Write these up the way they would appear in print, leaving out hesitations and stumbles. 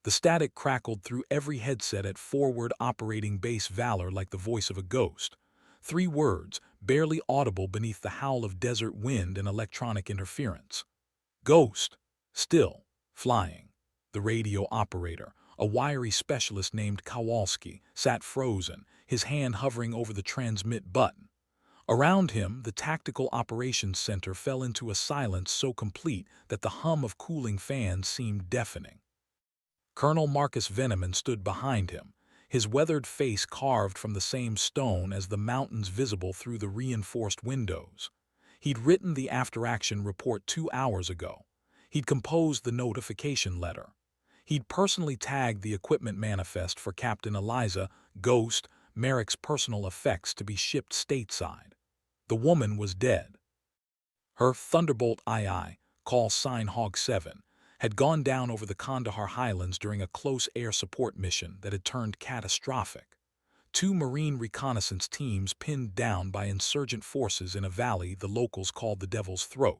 The static crackled through every headset at forward operating base Valor like the voice of a ghost. 3 words, barely audible beneath the howl of desert wind and electronic interference. Ghost. Still. Flying. The radio operator, a wiry specialist named Kowalski, sat frozen, his hand hovering over the transmit button. Around him, the Tactical Operations Center fell into a silence so complete that the hum of cooling fans seemed deafening. Colonel Marcus Veneman stood behind him, his weathered face carved from the same stone as the mountains visible through the reinforced windows. He'd written the after-action report 2 hours ago. He'd composed the notification letter. He'd personally tagged the equipment manifest for Captain Eliza, Ghost, Merrick's personal effects to be shipped stateside. The woman was dead. Her Thunderbolt II, call sign Hog 7, had gone down over the Kandahar Highlands during a close air support mission that had turned catastrophic. 2 Marine reconnaissance teams pinned down by insurgent forces in a valley the locals called the Devil's Throat.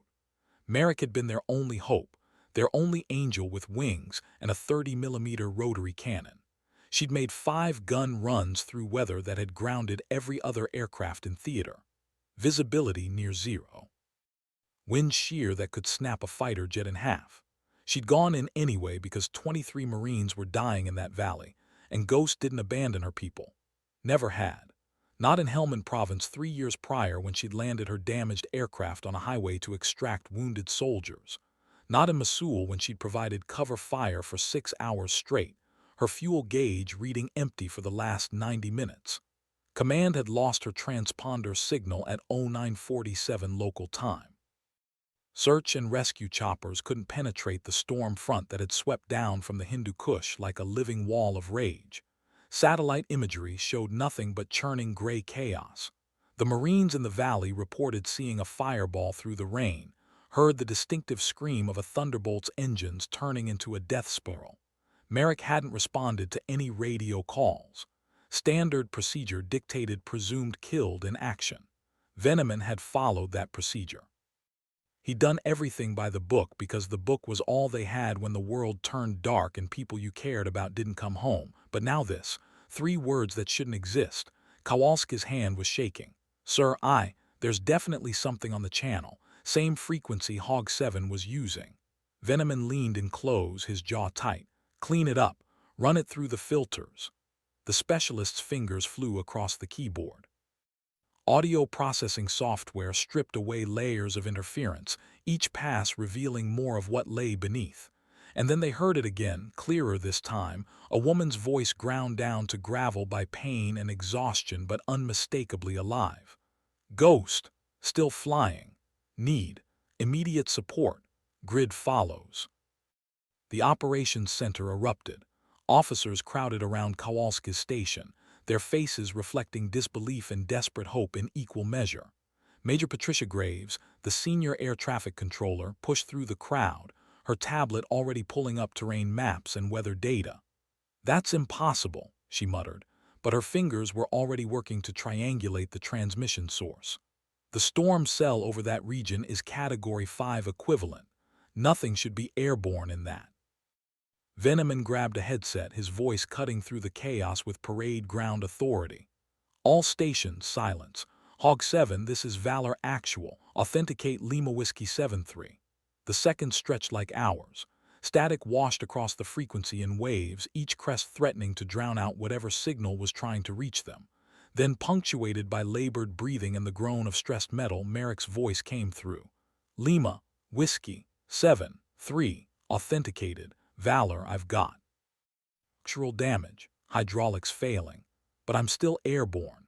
Merrick had been their only hope, their only angel with wings and a 30mm rotary cannon. She'd made 5 gun runs through weather that had grounded every other aircraft in theater. Visibility near zero. Wind shear that could snap a fighter jet in half. She'd gone in anyway because 23 Marines were dying in that valley, and Ghost didn't abandon her people. Never had. Not in Helmand Province 3 years prior when she'd landed her damaged aircraft on a highway to extract wounded soldiers. Not in Mosul when she'd provided cover fire for 6 hours straight, her fuel gauge reading empty for the last 90 minutes. Command had lost her transponder signal at 0947 local time. Search and rescue choppers couldn't penetrate the storm front that had swept down from the Hindu Kush like a living wall of rage. Satellite imagery showed nothing but churning gray chaos. The Marines in the valley reported seeing a fireball through the rain, heard the distinctive scream of a Thunderbolt's engines turning into a death spiral. Merrick hadn't responded to any radio calls. Standard procedure dictated presumed killed in action. Veneman had followed that procedure. He'd done everything by the book because the book was all they had when the world turned dark and people you cared about didn't come home. But now this, 3 words that shouldn't exist. Kowalski's hand was shaking. Sir, there's definitely something on the channel, same frequency Hog 7 was using. Veneman leaned in close, his jaw tight. Clean it up, run it through the filters. The specialist's fingers flew across the keyboard. Audio processing software stripped away layers of interference, each pass revealing more of what lay beneath. And then they heard it again, clearer this time, a woman's voice ground down to gravel by pain and exhaustion but unmistakably alive. Ghost, still flying. Need, immediate support. Grid follows. The operations center erupted. Officers crowded around Kowalski's station, their faces reflecting disbelief and desperate hope in equal measure. Major Patricia Graves, the senior air traffic controller, pushed through the crowd, her tablet already pulling up terrain maps and weather data. "That's impossible," she muttered, but her fingers were already working to triangulate the transmission source. "The storm cell over that region is Category 5 equivalent. Nothing should be airborne in that." Veneman grabbed a headset, his voice cutting through the chaos with parade ground authority. "All stations, silence. Hog 7, this is Valor Actual. Authenticate Lima Whiskey 7-3. The seconds stretched like hours. Static washed across the frequency in waves, each crest threatening to drown out whatever signal was trying to reach them. Then, punctuated by labored breathing and the groan of stressed metal, Merrick's voice came through. "Lima, Whiskey, 7-3, authenticated. Valor, I've got. Structural damage, hydraulics failing. But I'm still airborne."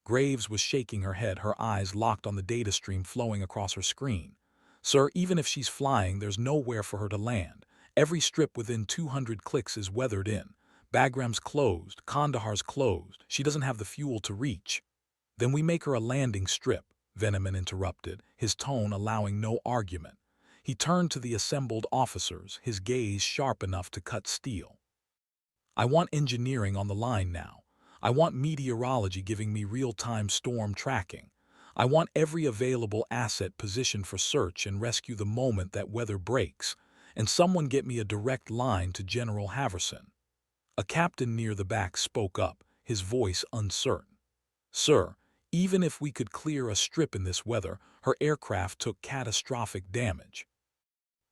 Graves was shaking her head, her eyes locked on the data stream flowing across her screen. "Sir, even if she's flying, there's nowhere for her to land. Every strip within 200 clicks is weathered in. Bagram's closed, Kandahar's closed. She doesn't have the fuel to reach." "Then we make her a landing strip," Veneman interrupted, his tone allowing no argument. He turned to the assembled officers, his gaze sharp enough to cut steel. "I want engineering on the line now. I want meteorology giving me real-time storm tracking. I want every available asset positioned for search and rescue the moment that weather breaks. and someone get me a direct line to General Haverson. A captain near the back spoke up, his voice uncertain. Sir, even if we could clear a strip in this weather, her aircraft took catastrophic damage.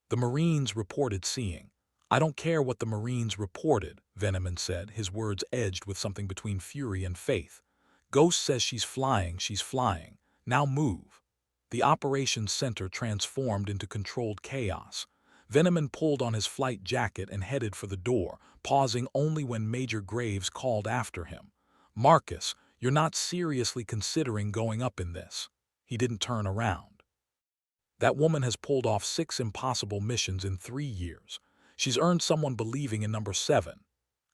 The Marines reported seeing. I don't care what the Marines reported, Veneman said, his words edged with something between fury and faith. Ghost says she's flying, she's flying. Now move. The operations center transformed into controlled chaos. Veneman pulled on his flight jacket and headed for the door, pausing only when Major Graves called after him. Marcus, you're not seriously considering going up in this. He didn't turn around. That woman has pulled off 6 impossible missions in 3 years. She's earned someone believing in number 7.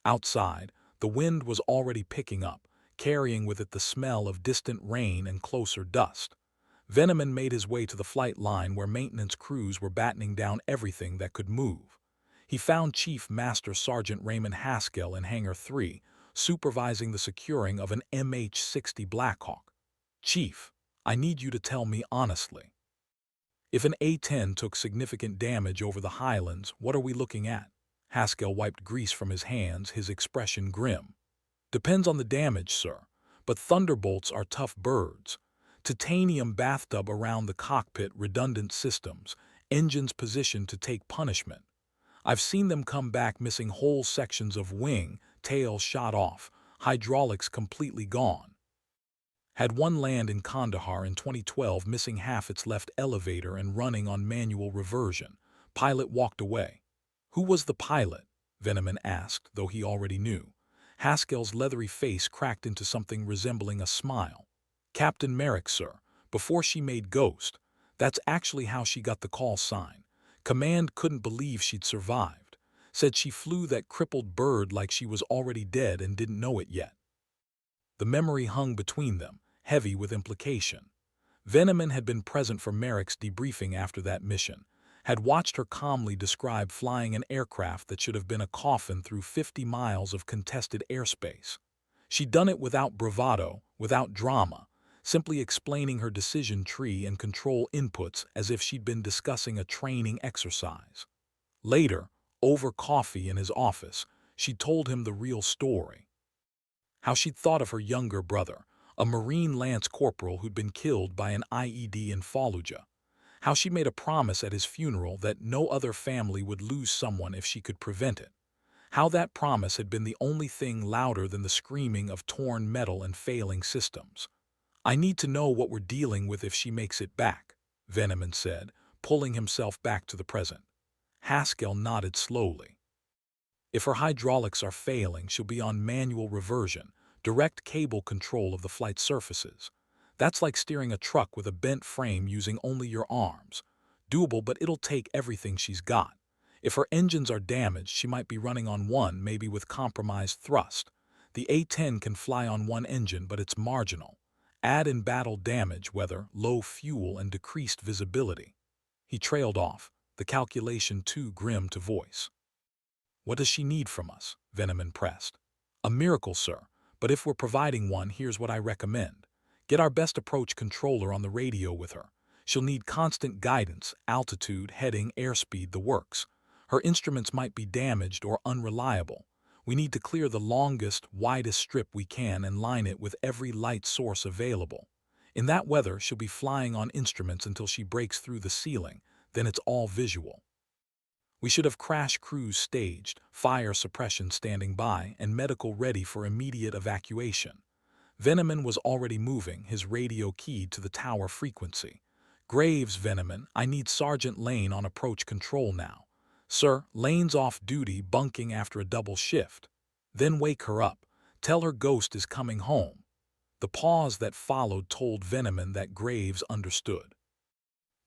Outside, the wind was already picking up, carrying with it the smell of distant rain and closer dust. Veneman made his way to the flight line where maintenance crews were battening down everything that could move. He found Chief Master Sergeant Raymond Haskell in Hangar 3, supervising the securing of an MH-60 Blackhawk. Chief, I need you to tell me honestly. If an A-10 took significant damage over the Highlands, what are we looking at? Haskell wiped grease from his hands, his expression grim. Depends on the damage, sir, but Thunderbolts are tough birds. Titanium bathtub around the cockpit, redundant systems, engines positioned to take punishment. I've seen them come back missing whole sections of wing, tail shot off, hydraulics completely gone. Had one land in Kandahar in 2012 missing half its left elevator and running on manual reversion. Pilot walked away. Who was the pilot? Veneman asked, though he already knew. Haskell's leathery face cracked into something resembling a smile. Captain Merrick, sir, before she made Ghost. That's actually how she got the call sign. Command couldn't believe she'd survived. Said she flew that crippled bird like she was already dead and didn't know it yet. The memory hung between them, heavy with implication. Veneman had been present for Merrick's debriefing after that mission, had watched her calmly describe flying an aircraft that should have been a coffin through 50 miles of contested airspace. She'd done it without bravado, without drama, simply explaining her decision tree and control inputs as if she'd been discussing a training exercise. Later, over coffee in his office, she told him the real story. How she'd thought of her younger brother, a Marine Lance Corporal who'd been killed by an IED in Fallujah. How she made a promise at his funeral that no other family would lose someone if she could prevent it. How that promise had been the only thing louder than the screaming of torn metal and failing systems. I need to know what we're dealing with if she makes it back, Veneman said, pulling himself back to the present. Haskell nodded slowly. If her hydraulics are failing, she'll be on manual reversion, direct cable control of the flight surfaces. That's like steering a truck with a bent frame using only your arms. Doable, but it'll take everything she's got. If her engines are damaged, she might be running on one, maybe with compromised thrust. The A-10 can fly on one engine, but it's marginal. Add in battle damage, weather, low fuel, and decreased visibility. He trailed off, the calculation too grim to voice. What does she need from us? Veneman pressed. A miracle, sir, but if we're providing one, here's what I recommend. Get our best approach controller on the radio with her. She'll need constant guidance, altitude, heading, airspeed, the works. Her instruments might be damaged or unreliable. We need to clear the longest, widest strip we can and line it with every light source available. In that weather, she'll be flying on instruments until she breaks through the ceiling. Then it's all visual. We should have crash crews staged, fire suppression standing by, and medical ready for immediate evacuation. Veneman was already moving, his radio keyed to the tower frequency. Graves, Veneman, I need Sergeant Lane on approach control now. Sir, Lane's off duty, bunking after a double shift. Then wake her up. Tell her Ghost is coming home. The pause that followed told Veneman that Graves understood.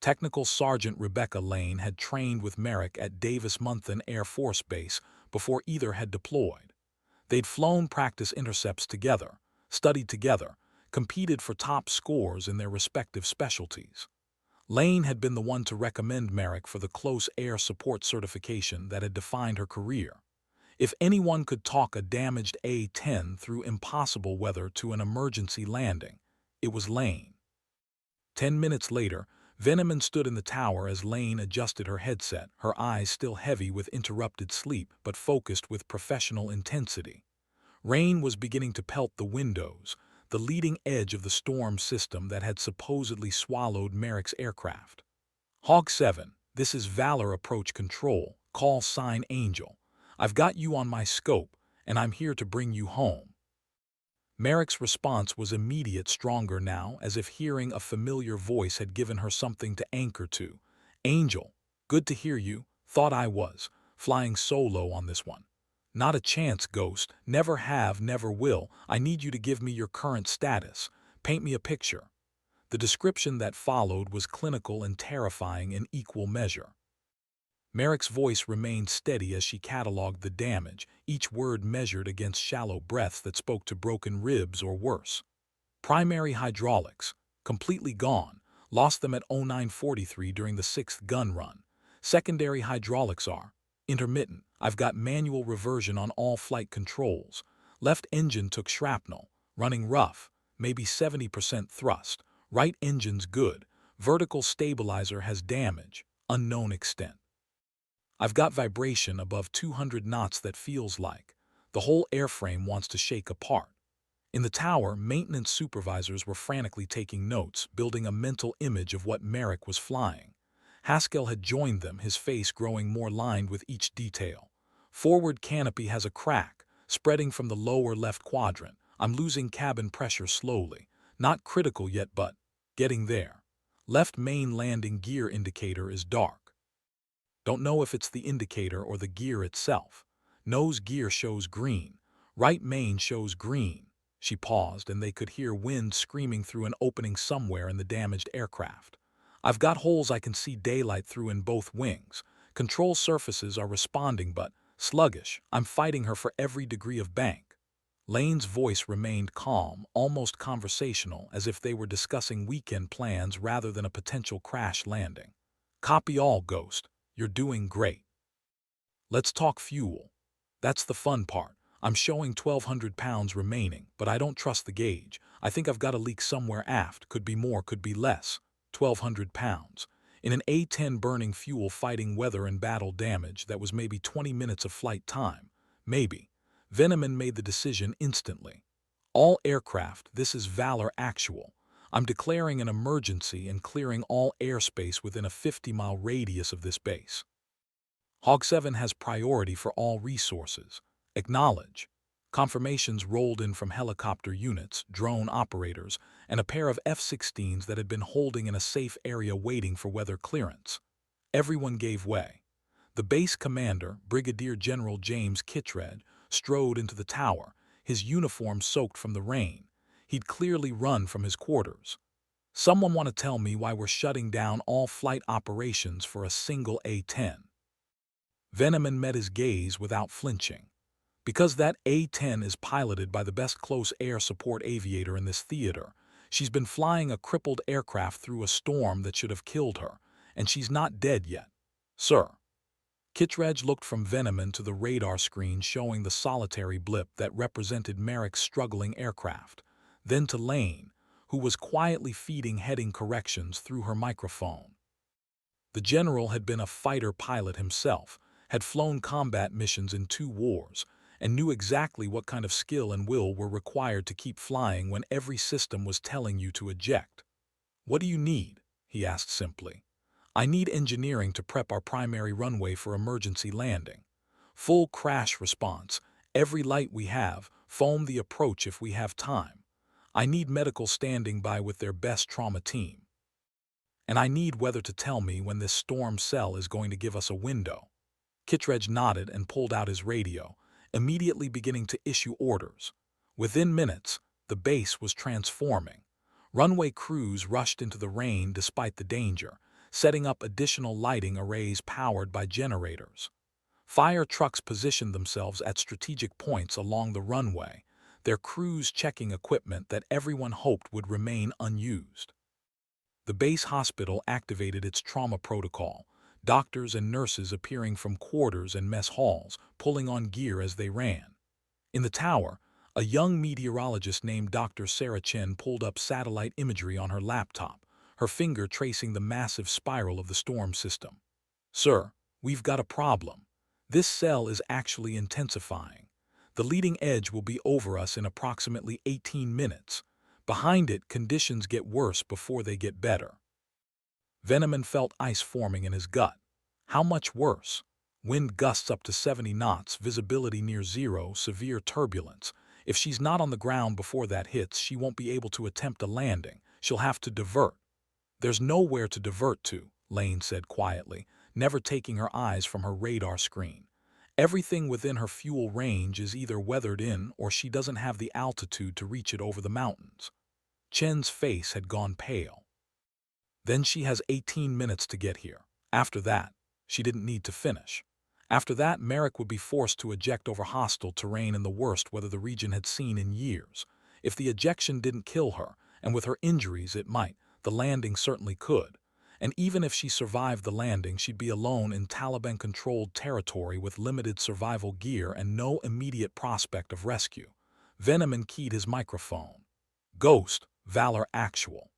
Technical Sergeant Rebecca Lane had trained with Merrick at Davis-Monthan Air Force Base before either had deployed. They'd flown practice intercepts together, studied together, competed for top scores in their respective specialties. Lane had been the one to recommend Merrick for the close air support certification that had defined her career. If anyone could talk a damaged A-10 through impossible weather to an emergency landing, it was Lane. 10 minutes later, Veneman stood in the tower as Lane adjusted her headset, her eyes still heavy with interrupted sleep but focused with professional intensity. Rain was beginning to pelt the windows, the leading edge of the storm system that had supposedly swallowed Merrick's aircraft. Hog 7, this is Valor Approach Control, call sign Angel. I've got you on my scope, and I'm here to bring you home. Merrick's response was immediate, stronger now, as if hearing a familiar voice had given her something to anchor to. Angel, good to hear you, thought I was, flying solo on this one. Not a chance, Ghost, never have, never will. I need you to give me your current status. Paint me a picture. The description that followed was clinical and terrifying in equal measure. Merrick's voice remained steady as she catalogued the damage, each word measured against shallow breaths that spoke to broken ribs or worse. Primary hydraulics, completely gone, lost them at 0943 during the 6th gun run. Secondary hydraulics are intermittent. I've got manual reversion on all flight controls. Left engine took shrapnel, running rough, maybe 70% thrust. Right engine's good. Vertical stabilizer has damage, unknown extent. I've got vibration above 200 knots that feels like the whole airframe wants to shake apart. In the tower, maintenance supervisors were frantically taking notes, building a mental image of what Merrick was flying. Haskell had joined them, his face growing more lined with each detail. Forward canopy has a crack, spreading from the lower left quadrant. I'm losing cabin pressure slowly. Not critical yet, but getting there. Left main landing gear indicator is dark. Don't know if it's the indicator or the gear itself. Nose gear shows green. Right main shows green. She paused, and they could hear wind screaming through an opening somewhere in the damaged aircraft. I've got holes I can see daylight through in both wings. Control surfaces are responding but sluggish. I'm fighting her for every degree of bank. Lane's voice remained calm, almost conversational, as if they were discussing weekend plans rather than a potential crash landing. Copy all, Ghost. You're doing great. Let's talk fuel. That's the fun part. I'm showing 1,200 pounds remaining, but I don't trust the gauge. I think I've got a leak somewhere aft. Could be more, could be less. 1,200 pounds. In an A-10 burning fuel fighting weather and battle damage, that was maybe 20 minutes of flight time. Maybe. Veneman made the decision instantly. All aircraft, this is Valor Actual. I'm declaring an emergency and clearing all airspace within a 50-mile radius of this base. Hog 7 has priority for all resources. Acknowledge. Confirmations rolled in from helicopter units, drone operators, and a pair of F-16s that had been holding in a safe area waiting for weather clearance. Everyone gave way. The base commander, Brigadier General James Kittredge, strode into the tower, his uniform soaked from the rain. He'd clearly run from his quarters. Someone want to tell me why we're shutting down all flight operations for a single A-10? Veneman met his gaze without flinching. Because that A-10 is piloted by the best close air support aviator in this theater, she's been flying a crippled aircraft through a storm that should have killed her, and she's not dead yet. Sir. Kittredge looked from Veneman to the radar screen showing the solitary blip that represented Merrick's struggling aircraft, then to Lane, who was quietly feeding heading corrections through her microphone. The general had been a fighter pilot himself, had flown combat missions in 2 wars, and knew exactly what kind of skill and will were required to keep flying when every system was telling you to eject. What do you need? He asked simply. I need engineering to prep our primary runway for emergency landing. Full crash response, every light we have, foam the approach if we have time. I need medical standing by with their best trauma team. And I need weather to tell me when this storm cell is going to give us a window. Kittredge nodded and pulled out his radio, immediately beginning to issue orders. Within minutes, the base was transforming. Runway crews rushed into the rain despite the danger, setting up additional lighting arrays powered by generators. Fire trucks positioned themselves at strategic points along the runway, their crews checking equipment that everyone hoped would remain unused. The base hospital activated its trauma protocol, doctors and nurses appearing from quarters and mess halls, pulling on gear as they ran. In the tower, a young meteorologist named Dr. Sarah Chen pulled up satellite imagery on her laptop, her finger tracing the massive spiral of the storm system. "Sir, we've got a problem. This cell is actually intensifying. The leading edge will be over us in approximately 18 minutes. Behind it, conditions get worse before they get better." Veneman felt ice forming in his gut. How much worse? Wind gusts up to 70 knots, visibility near zero, severe turbulence. If she's not on the ground before that hits, she won't be able to attempt a landing. She'll have to divert. "There's nowhere to divert to," Lane said quietly, never taking her eyes from her radar screen. "Everything within her fuel range is either weathered in or she doesn't have the altitude to reach it over the mountains." Chen's face had gone pale. "Then she has 18 minutes to get here. After that, she didn't need to finish. After that, Merrick would be forced to eject over hostile terrain in the worst weather the region had seen in years. If the ejection didn't kill her, and with her injuries it might, the landing certainly could. And even if she survived the landing, she'd be alone in Taliban-controlled territory with limited survival gear and no immediate prospect of rescue." Veneman keyed his microphone. "Ghost, Valor Actual.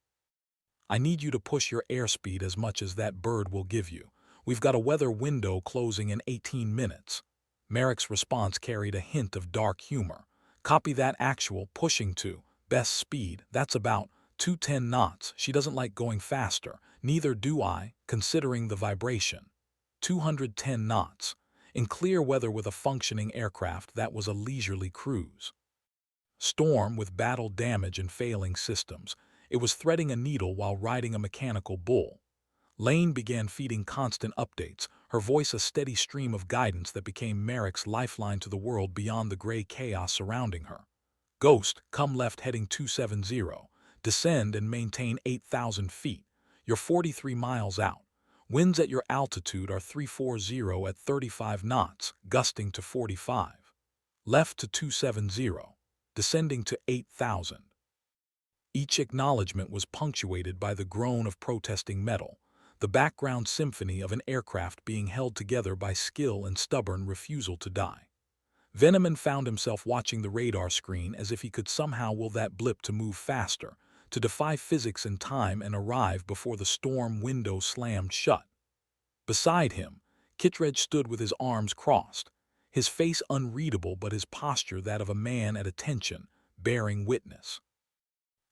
I need you to push your airspeed as much as that bird will give you. We've got a weather window closing in 18 minutes. Merrick's response carried a hint of dark humor. "Copy that. Actual, pushing to best speed. That's about 210 knots. She doesn't like going faster. Neither do I, considering the vibration. 210 knots. In clear weather with a functioning aircraft, that was a leisurely cruise. Storm with battle damage and failing systems. It was threading a needle while riding a mechanical bull." Lane began feeding constant updates, her voice a steady stream of guidance that became Merrick's lifeline to the world beyond the gray chaos surrounding her. "Ghost, come left heading 270. Descend and maintain 8,000 feet. You're 43 miles out. Winds at your altitude are 340 at 35 knots, gusting to 45. Left to 270. Descending to 8,000. Each acknowledgement was punctuated by the groan of protesting metal, the background symphony of an aircraft being held together by skill and stubborn refusal to die. Veneman found himself watching the radar screen as if he could somehow will that blip to move faster, to defy physics and time and arrive before the storm window slammed shut. Beside him, Kittredge stood with his arms crossed, his face unreadable but his posture that of a man at attention, bearing witness.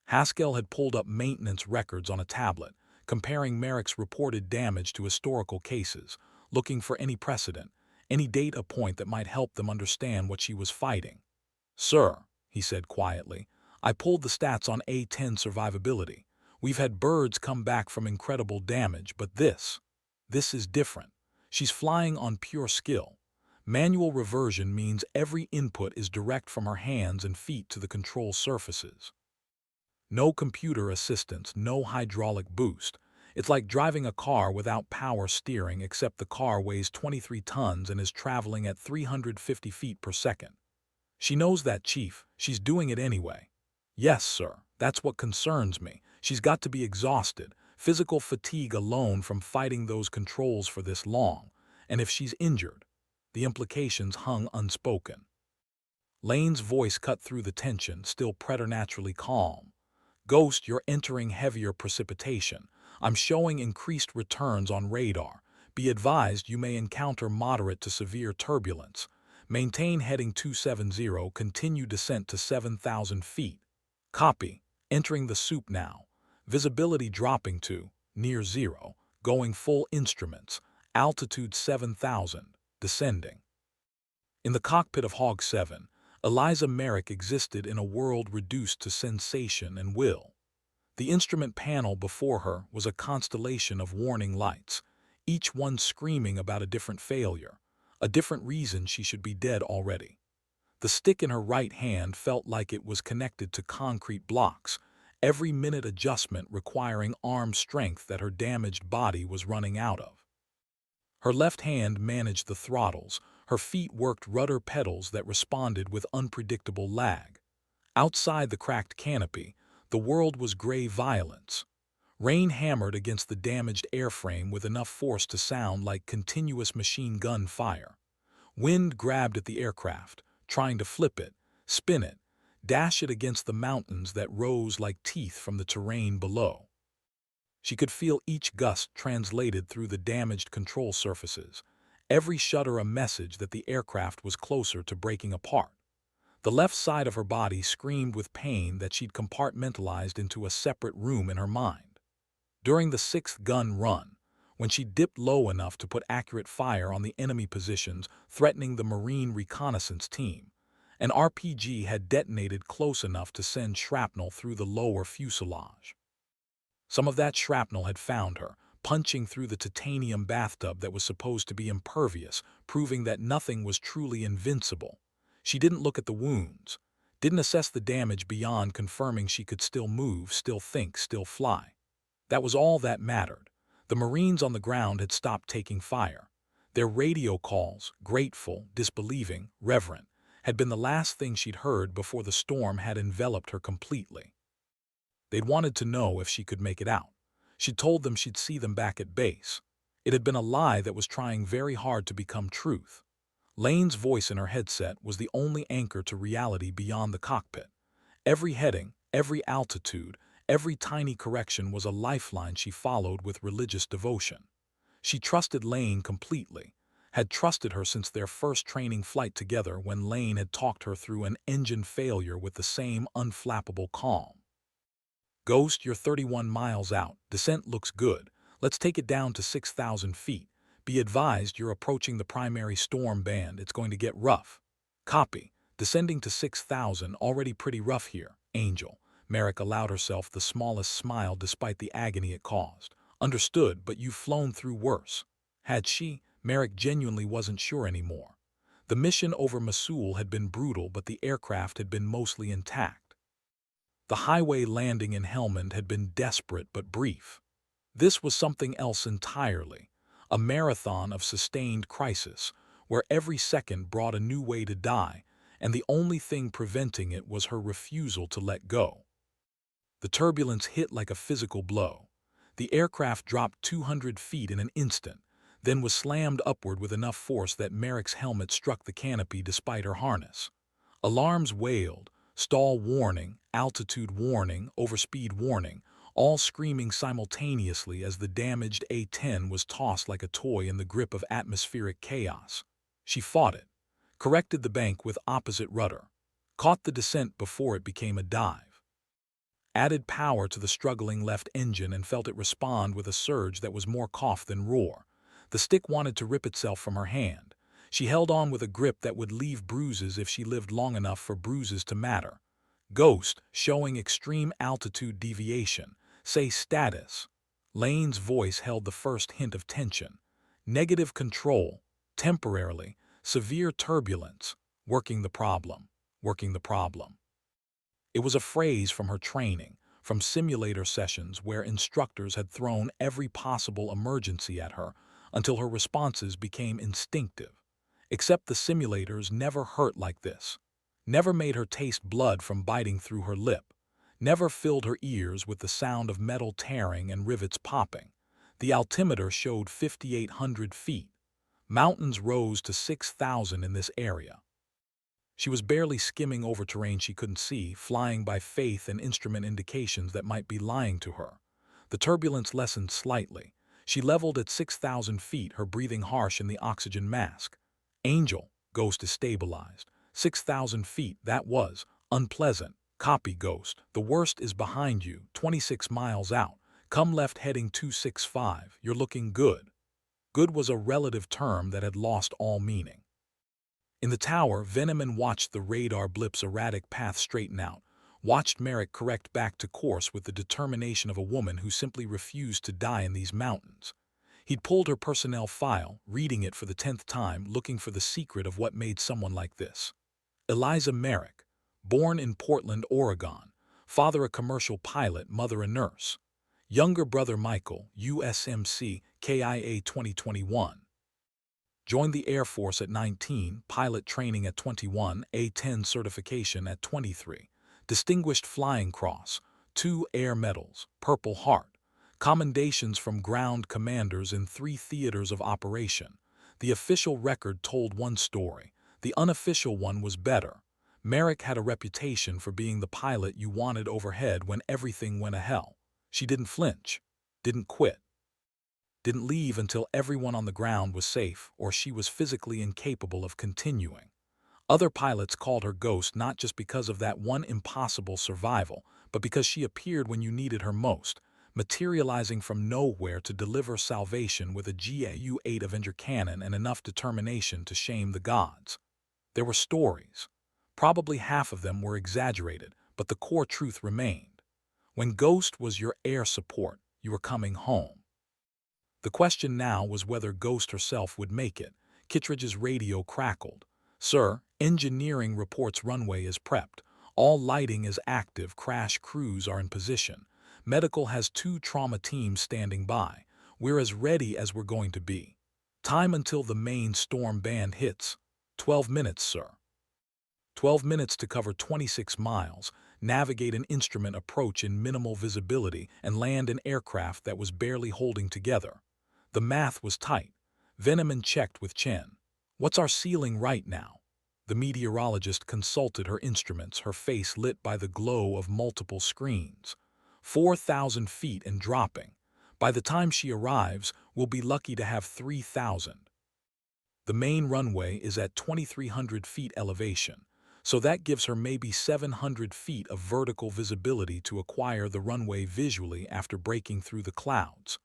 Haskell had pulled up maintenance records on a tablet, comparing Merrick's reported damage to historical cases, looking for any precedent, any data point that might help them understand what she was fighting. "Sir," he said quietly, "I pulled the stats on A-10 survivability. We've had birds come back from incredible damage, but this is different. She's flying on pure skill. Manual reversion means every input is direct from her hands and feet to the control surfaces. No computer assistance, no hydraulic boost. It's like driving a car without power steering, except the car weighs 23 tons and is traveling at 350 feet per second. She knows that, Chief. She's doing it anyway." "Yes, sir. That's what concerns me. She's got to be exhausted, physical fatigue alone from fighting those controls for this long. And if she's injured..." The implications hung unspoken. Lane's voice cut through the tension, still preternaturally calm. "Ghost, you're entering heavier precipitation. I'm showing increased returns on radar. Be advised you may encounter moderate to severe turbulence. Maintain heading 270, continue descent to 7,000 feet. Copy. Entering the soup now. Visibility dropping to near zero, going full instruments. Altitude 7,000, descending." In the cockpit of Hog 7, Eliza Merrick existed in a world reduced to sensation and will. The instrument panel before her was a constellation of warning lights, each one screaming about a different failure, a different reason she should be dead already. The stick in her right hand felt like it was connected to concrete blocks, every minute adjustment requiring arm strength that her damaged body was running out of. Her left hand managed the throttles, her feet worked rudder pedals that responded with unpredictable lag. Outside the cracked canopy, the world was gray violence. Rain hammered against the damaged airframe with enough force to sound like continuous machine gun fire. Wind grabbed at the aircraft, trying to flip it, spin it, dash it against the mountains that rose like teeth from the terrain below. She could feel each gust translated through the damaged control surfaces, every shudder a message that the aircraft was closer to breaking apart. The left side of her body screamed with pain that she'd compartmentalized into a separate room in her mind. During the sixth gun run, when she dipped low enough to put accurate fire on the enemy positions threatening the Marine reconnaissance team, an RPG had detonated close enough to send shrapnel through the lower fuselage. Some of that shrapnel had found her, punching through the titanium bathtub that was supposed to be impervious, proving that nothing was truly invincible. She didn't look at the wounds, didn't assess the damage beyond confirming she could still move, still think, still fly. That was all that mattered. The Marines on the ground had stopped taking fire. Their radio calls, grateful, disbelieving, reverent, had been the last thing she'd heard before the storm had enveloped her completely. They'd wanted to know if she could make it out. She'd told them she'd see them back at base. It had been a lie that was trying very hard to become truth. Lane's voice in her headset was the only anchor to reality beyond the cockpit. Every heading, every altitude, every tiny correction was a lifeline she followed with religious devotion. She trusted Lane completely, had trusted her since their first training flight together when Lane had talked her through an engine failure with the same unflappable calm. Ghost, you're 31 miles out. Descent looks good. Let's take it down to 6,000 feet. Be advised you're approaching the primary storm band. It's going to get rough. Copy. Descending to 6,000, already pretty rough here. Angel. Merrick allowed herself the smallest smile despite the agony it caused. Understood, but you've flown through worse. Had she? Merrick genuinely wasn't sure anymore. The mission over Mosul had been brutal, but the aircraft had been mostly intact. The highway landing in Helmand had been desperate but brief. This was something else entirely, a marathon of sustained crisis, where every second brought a new way to die, and the only thing preventing it was her refusal to let go. The turbulence hit like a physical blow. The aircraft dropped 200 feet in an instant, then was slammed upward with enough force that Merrick's helmet struck the canopy despite her harness. Alarms wailed, stall warning, altitude warning, overspeed warning, all screaming simultaneously as the damaged A-10 was tossed like a toy in the grip of atmospheric chaos. She fought it, corrected the bank with opposite rudder, caught the descent before it became a dive, added power to the struggling left engine and felt it respond with a surge that was more cough than roar. The stick wanted to rip itself from her hand. She held on with a grip that would leave bruises if she lived long enough for bruises to matter. Ghost, showing extreme altitude deviation. Say status. Lane's voice held the first hint of tension. Negative control. Temporarily. Severe turbulence. Working the problem. Working the problem. It was a phrase from her training, from simulator sessions where instructors had thrown every possible emergency at her until her responses became instinctive. Except the simulators never hurt like this, never made her taste blood from biting through her lip, never filled her ears with the sound of metal tearing and rivets popping. The altimeter showed 5,800 feet. Mountains rose to 6,000 in this area. She was barely skimming over terrain she couldn't see, flying by faith and instrument indications that might be lying to her. The turbulence lessened slightly. She leveled at 6,000 feet, her breathing harsh in the oxygen mask. Angel, Ghost is stabilized. 6,000 feet, that was unpleasant. Copy, Ghost. The worst is behind you, 26 miles out. Come left heading 265. You're looking good. Good was a relative term that had lost all meaning. In the tower, Veneman watched the radar blip's erratic path straighten out, watched Merrick correct back to course with the determination of a woman who simply refused to die in these mountains. He'd pulled her personnel file, reading it for the 10th time, looking for the secret of what made someone like this. Eliza Merrick, born in Portland, Oregon, father a commercial pilot, mother a nurse. Younger brother Michael, USMC, KIA 2021. Joined the Air Force at 19, pilot training at 21, A-10 certification at 23. Distinguished Flying Cross, 2 Air Medals, Purple Heart. Commendations from ground commanders in 3 theaters of operation. The official record told one story. The unofficial one was better. Merrick had a reputation for being the pilot you wanted overhead when everything went to hell. She didn't flinch. didn't quit, didn't leave until everyone on the ground was safe or she was physically incapable of continuing. Other pilots called her Ghost not just because of that one impossible survival, but because she appeared when you needed her most, materializing from nowhere to deliver salvation with a GAU-8 Avenger cannon and enough determination to shame the gods. There were stories. Probably half of them were exaggerated, but the core truth remained. When Ghost was your air support, you were coming home. The question now was whether Ghost herself would make it. Kittredge's radio crackled. "Sir, engineering reports runway is prepped. All lighting is active, crash crews are in position. Medical has 2 trauma teams standing by. We're as ready as we're going to be. Time until the main storm band hits. 12 minutes, sir." 12 minutes to cover 26 miles, navigate an instrument approach in minimal visibility, and land an aircraft that was barely holding together. The math was tight. Veneman checked with Chen. "What's our ceiling right now?" The meteorologist consulted her instruments, her face lit by the glow of multiple screens. 4,000 feet and dropping. By the time she arrives, we'll be lucky to have 3,000. The main runway is at 2,300 feet elevation, so that gives her maybe 700 feet of vertical visibility to acquire the runway visually after breaking through the clouds.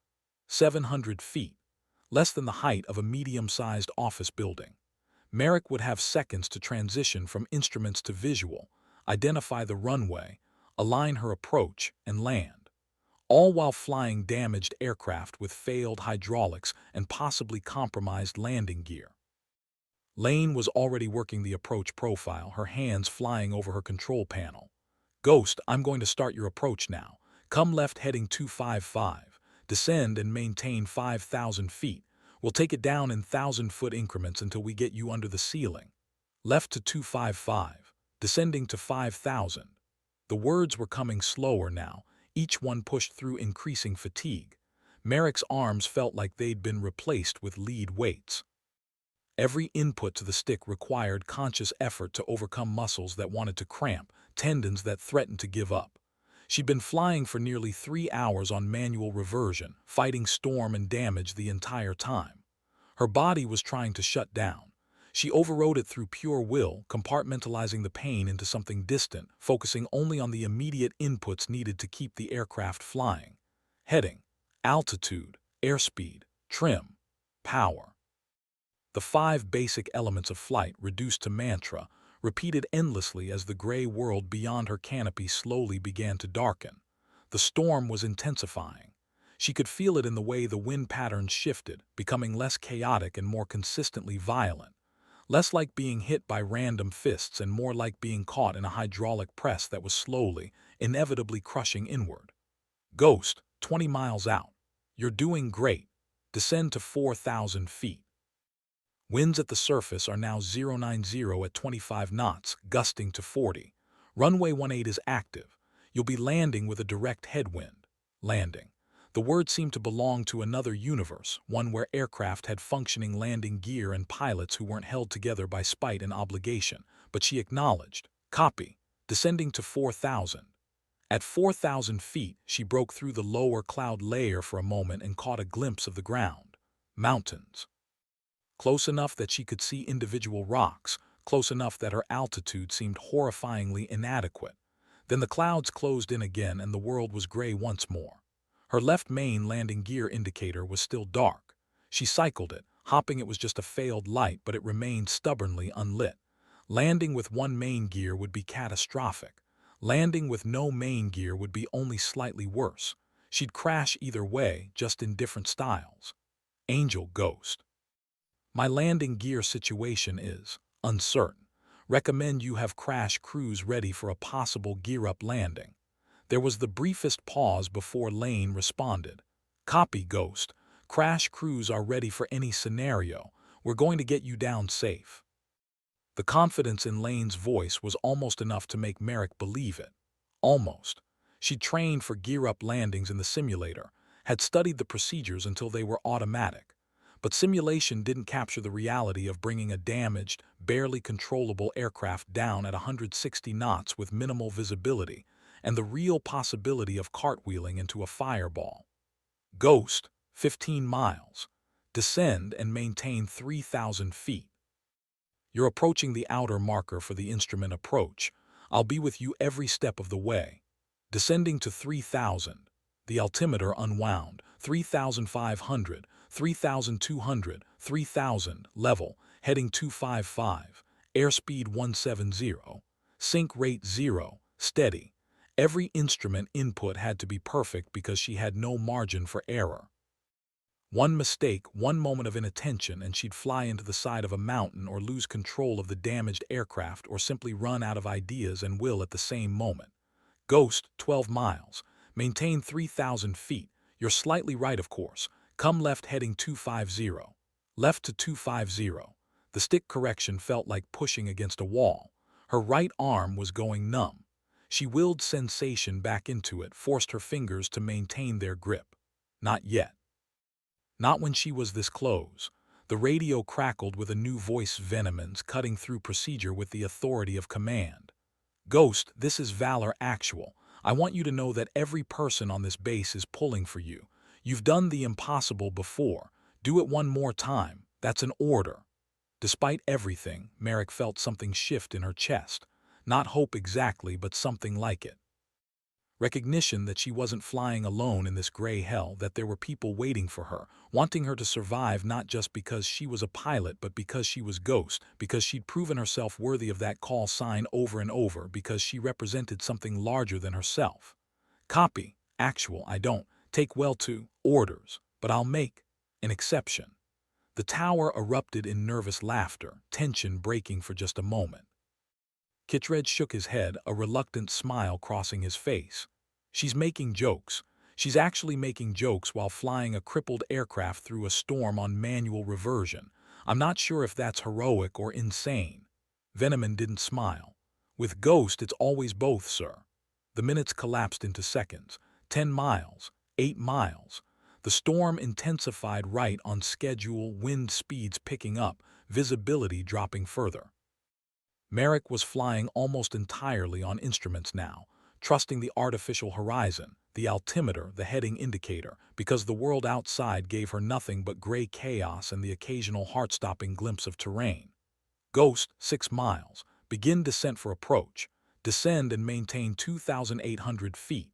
700 feet, less than the height of a medium-sized office building. Merrick would have seconds to transition from instruments to visual, identify the runway, align her approach, and land, all while flying damaged aircraft with failed hydraulics and possibly compromised landing gear. Lane was already working the approach profile, her hands flying over her control panel. "Ghost, I'm going to start your approach now. Come left heading 255. Descend and maintain 5,000 feet. We'll take it down in 1,000-foot increments until we get you under the ceiling. Left to 255. Descending to 5,000. The words were coming slower now, each one pushed through increasing fatigue. Merrick's arms felt like they'd been replaced with lead weights. Every input to the stick required conscious effort to overcome muscles that wanted to cramp, tendons that threatened to give up. She'd been flying for nearly 3 hours on manual reversion, fighting storm and damage the entire time. Her body was trying to shut down. She overrode it through pure will, compartmentalizing the pain into something distant, focusing only on the immediate inputs needed to keep the aircraft flying. Heading, altitude, airspeed, trim, power. The 5 basic elements of flight reduced to mantra, repeated endlessly as the gray world beyond her canopy slowly began to darken. The storm was intensifying. She could feel it in the way the wind patterns shifted, becoming less chaotic and more consistently violent. Less like being hit by random fists and more like being caught in a hydraulic press that was slowly, inevitably crushing inward. "Ghost, 20 miles out. You're doing great. Descend to 4,000 feet. Winds at the surface are now 090 at 25 knots, gusting to 40. Runway 18 is active. You'll be landing with a direct headwind." Landing. The word seemed to belong to another universe, one where aircraft had functioning landing gear and pilots who weren't held together by spite and obligation. But she acknowledged. "Copy. Descending to 4,000. At 4,000 feet, she broke through the lower cloud layer for a moment and caught a glimpse of the ground. Mountains. Close enough that she could see individual rocks, close enough that her altitude seemed horrifyingly inadequate. Then the clouds closed in again and the world was gray once more. Her left main landing gear indicator was still dark. She cycled it, hoping it was just a failed light, but it remained stubbornly unlit. Landing with one main gear would be catastrophic. Landing with no main gear would be only slightly worse. She'd crash either way, just in different styles. Angel Ghost. "My landing gear situation is uncertain. Recommend you have crash crews ready for a possible gear-up landing." There was the briefest pause before Lane responded. "Copy, Ghost. Crash crews are ready for any scenario. We're going to get you down safe." The confidence in Lane's voice was almost enough to make Merrick believe it. Almost. She'd trained for gear-up landings in the simulator, had studied the procedures until they were automatic. But simulation didn't capture the reality of bringing a damaged, barely controllable aircraft down at 160 knots with minimal visibility, and the real possibility of cartwheeling into a fireball. Ghost, 15 miles. Descend and maintain 3,000 feet. You're approaching the outer marker for the instrument approach. I'll be with you every step of the way. Descending to 3,000. The altimeter unwound. 3,500, 3,200, 3,000. Level. Heading 255. Airspeed 170. Sync rate 0. Steady. Every instrument input had to be perfect because she had no margin for error. One mistake, one moment of inattention, and she'd fly into the side of a mountain or lose control of the damaged aircraft or simply run out of ideas and will at the same moment. Ghost, 12 miles. Maintain 3,000 feet. You're slightly right, of course. Come left heading 250. Left to 250. The stick correction felt like pushing against a wall. Her right arm was going numb. She willed sensation back into it, forced her fingers to maintain their grip. Not yet. Not when she was this close. The radio crackled with a new voice, venomous, cutting through procedure with the authority of command. Ghost, this is Valor Actual. I want you to know that every person on this base is pulling for you. You've done the impossible before. Do it one more time. That's an order. Despite everything, Merrick felt something shift in her chest. Not hope exactly, but something like it. Recognition that she wasn't flying alone in this gray hell, that there were people waiting for her, wanting her to survive not just because she was a pilot but because she was Ghost, because she'd proven herself worthy of that call sign over and over, because she represented something larger than herself. Copy. Actual, I don't take well to orders, but I'll make an exception. The tower erupted in nervous laughter, tension breaking for just a moment. Kittredge shook his head, a reluctant smile crossing his face. She's making jokes. She's actually making jokes while flying a crippled aircraft through a storm on manual reversion. I'm not sure if that's heroic or insane. Veneman didn't smile. With Ghost, it's always both, sir. The minutes collapsed into seconds. 10 miles. 8 miles. The storm intensified right on schedule, wind speeds picking up, visibility dropping further. Merrick was flying almost entirely on instruments now, trusting the artificial horizon, the altimeter, the heading indicator, because the world outside gave her nothing but gray chaos and the occasional heart-stopping glimpse of terrain. Ghost, 6 miles. Begin descent for approach. Descend and maintain 2,800 feet.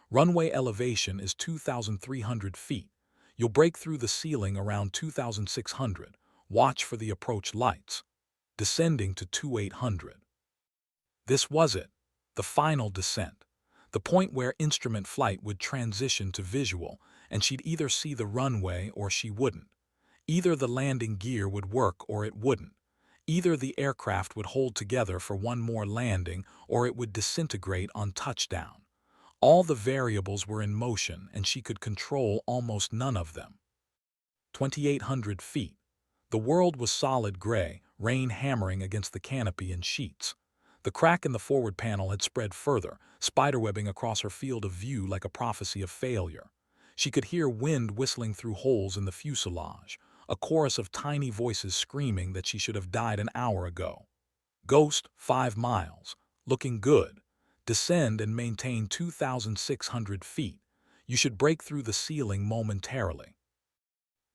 Runway elevation is 2,300 feet. You'll break through the ceiling around 2,600. Watch for the approach lights. Descending to 2,800. This was it, the final descent, the point where instrument flight would transition to visual, and she'd either see the runway or she wouldn't. Either the landing gear would work or it wouldn't. Either the aircraft would hold together for one more landing or it would disintegrate on touchdown. All the variables were in motion, and she could control almost none of them. 2,800 feet. The world was solid gray, rain hammering against the canopy in sheets. The crack in the forward panel had spread further, spiderwebbing across her field of view like a prophecy of failure. She could hear wind whistling through holes in the fuselage, a chorus of tiny voices screaming that she should have died an hour ago. Ghost, 5 miles. Looking good. Descend and maintain 2,600 feet. You should break through the ceiling momentarily.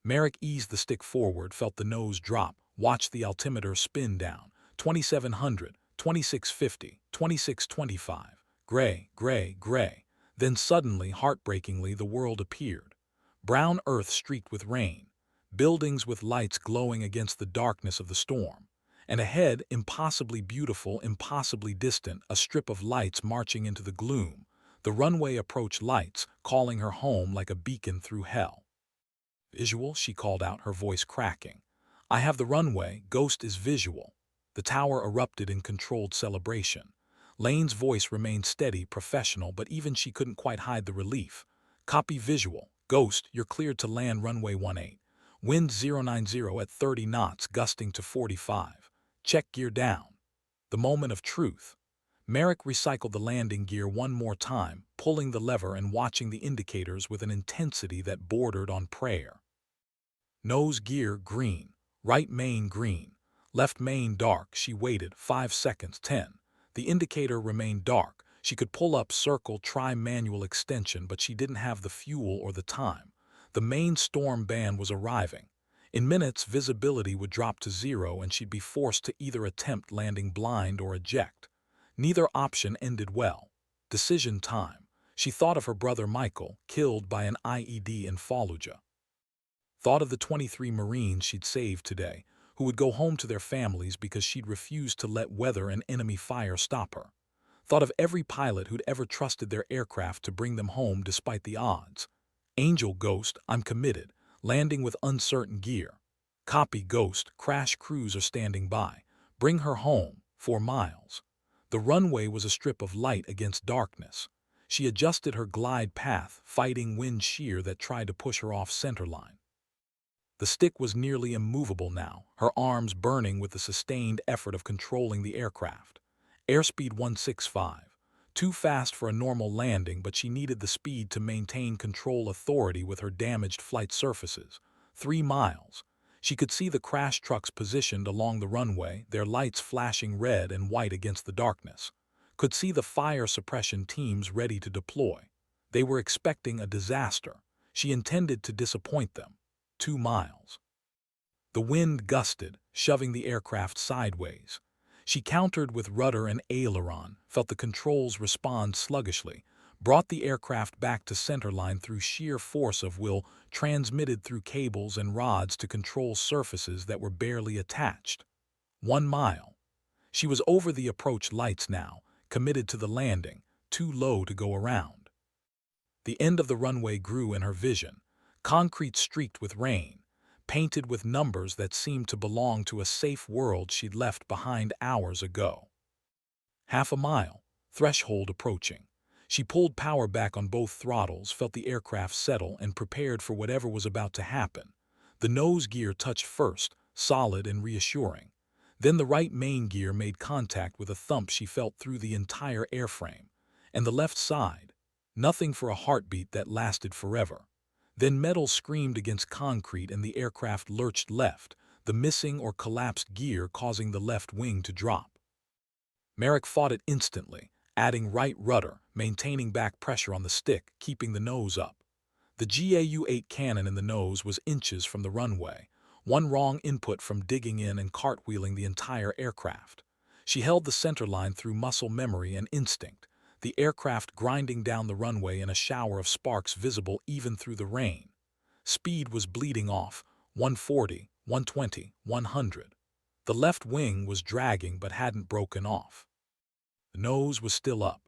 Merrick eased the stick forward, felt the nose drop, watched the altimeter spin down. 2,700, 2,650, 2,625. Gray, gray, gray. Then suddenly, heartbreakingly, the world appeared. Brown earth streaked with rain. Buildings with lights glowing against the darkness of the storm. And ahead, impossibly beautiful, impossibly distant, a strip of lights marching into the gloom. The runway approach lights, calling her home like a beacon through hell. Visual, she called out, her voice cracking. I have the runway. Ghost is visual. The tower erupted in controlled celebration. Lane's voice remained steady, professional, but even she couldn't quite hide the relief. Copy visual. Ghost, you're cleared to land runway 18. Wind 090 at 30 knots, gusting to 45. Check gear down. The moment of truth. Merrick recycled the landing gear one more time, pulling the lever and watching the indicators with an intensity that bordered on prayer. Nose gear green, right main green, left main dark. She waited 5 seconds, 10. The indicator remained dark. She could pull up, circle, try manual extension, but she didn't have the fuel or the time. The main storm band was arriving. In minutes, visibility would drop to zero and she'd be forced to either attempt landing blind or eject. Neither option ended well. Decision time. She thought of her brother Michael, killed by an IED in Fallujah. Thought of the 23 Marines she'd saved today, who would go home to their families because she'd refused to let weather and enemy fire stop her. Thought of every pilot who'd ever trusted their aircraft to bring them home despite the odds. Angel Ghost, I'm committed, landing with uncertain gear. Copy Ghost, crash crews are standing by. Bring her home, 4 miles. The runway was a strip of light against darkness. She adjusted her glide path, fighting wind shear that tried to push her off centerline. The stick was nearly immovable now, her arms burning with the sustained effort of controlling the aircraft. Airspeed 165. Too fast for a normal landing, but she needed the speed to maintain control authority with her damaged flight surfaces. 3 miles. She could see the crash trucks positioned along the runway, their lights flashing red and white against the darkness. Could see the fire suppression teams ready to deploy. They were expecting a disaster. She intended to disappoint them. 2 miles. The wind gusted, shoving the aircraft sideways. She countered with rudder and aileron, felt the controls respond sluggishly, brought the aircraft back to centerline through sheer force of will, transmitted through cables and rods to control surfaces that were barely attached. 1 mile. She was over the approach lights now, committed to the landing, too low to go around. The end of the runway grew in her vision, concrete streaked with rain, painted with numbers that seemed to belong to a safe world she'd left behind hours ago. Half a mile, threshold approaching. She pulled power back on both throttles, felt the aircraft settle, and prepared for whatever was about to happen. The nose gear touched first, solid and reassuring. Then the right main gear made contact with a thump she felt through the entire airframe. And the left side. Nothing for a heartbeat that lasted forever. Then metal screamed against concrete and the aircraft lurched left, the missing or collapsed gear causing the left wing to drop. Merrick fought it instantly, adding right rudder, maintaining back pressure on the stick, keeping the nose up. The GAU-8 cannon in the nose was inches from the runway, one wrong input from digging in and cartwheeling the entire aircraft. She held the center line through muscle memory and instinct, the aircraft grinding down the runway in a shower of sparks visible even through the rain. Speed was bleeding off, 140, 120, 100. The left wing was dragging but hadn't broken off. The nose was still up.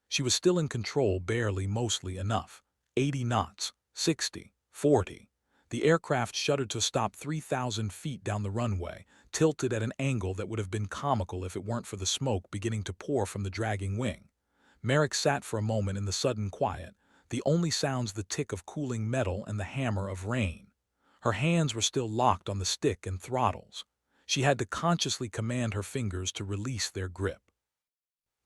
She was still in control, barely, mostly enough. 80 knots, 60, 40. The aircraft shuddered to stop 3,000 feet down the runway, tilted at an angle that would have been comical if it weren't for the smoke beginning to pour from the dragging wing. Merrick sat for a moment in the sudden quiet, the only sounds the tick of cooling metal and the hammer of rain. Her hands were still locked on the stick and throttles. She had to consciously command her fingers to release their grip.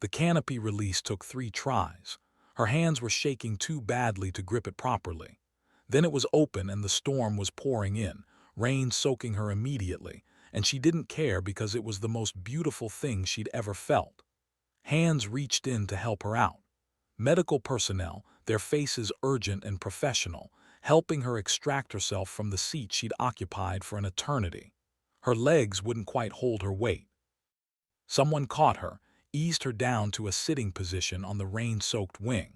The canopy release took 3 tries. Her hands were shaking too badly to grip it properly. Then it was open and the storm was pouring in, rain soaking her immediately, and she didn't care because it was the most beautiful thing she'd ever felt. Hands reached in to help her out. Medical personnel, their faces urgent and professional, helping her extract herself from the seat she'd occupied for an eternity. Her legs wouldn't quite hold her weight. Someone caught her, eased her down to a sitting position on the rain-soaked wing.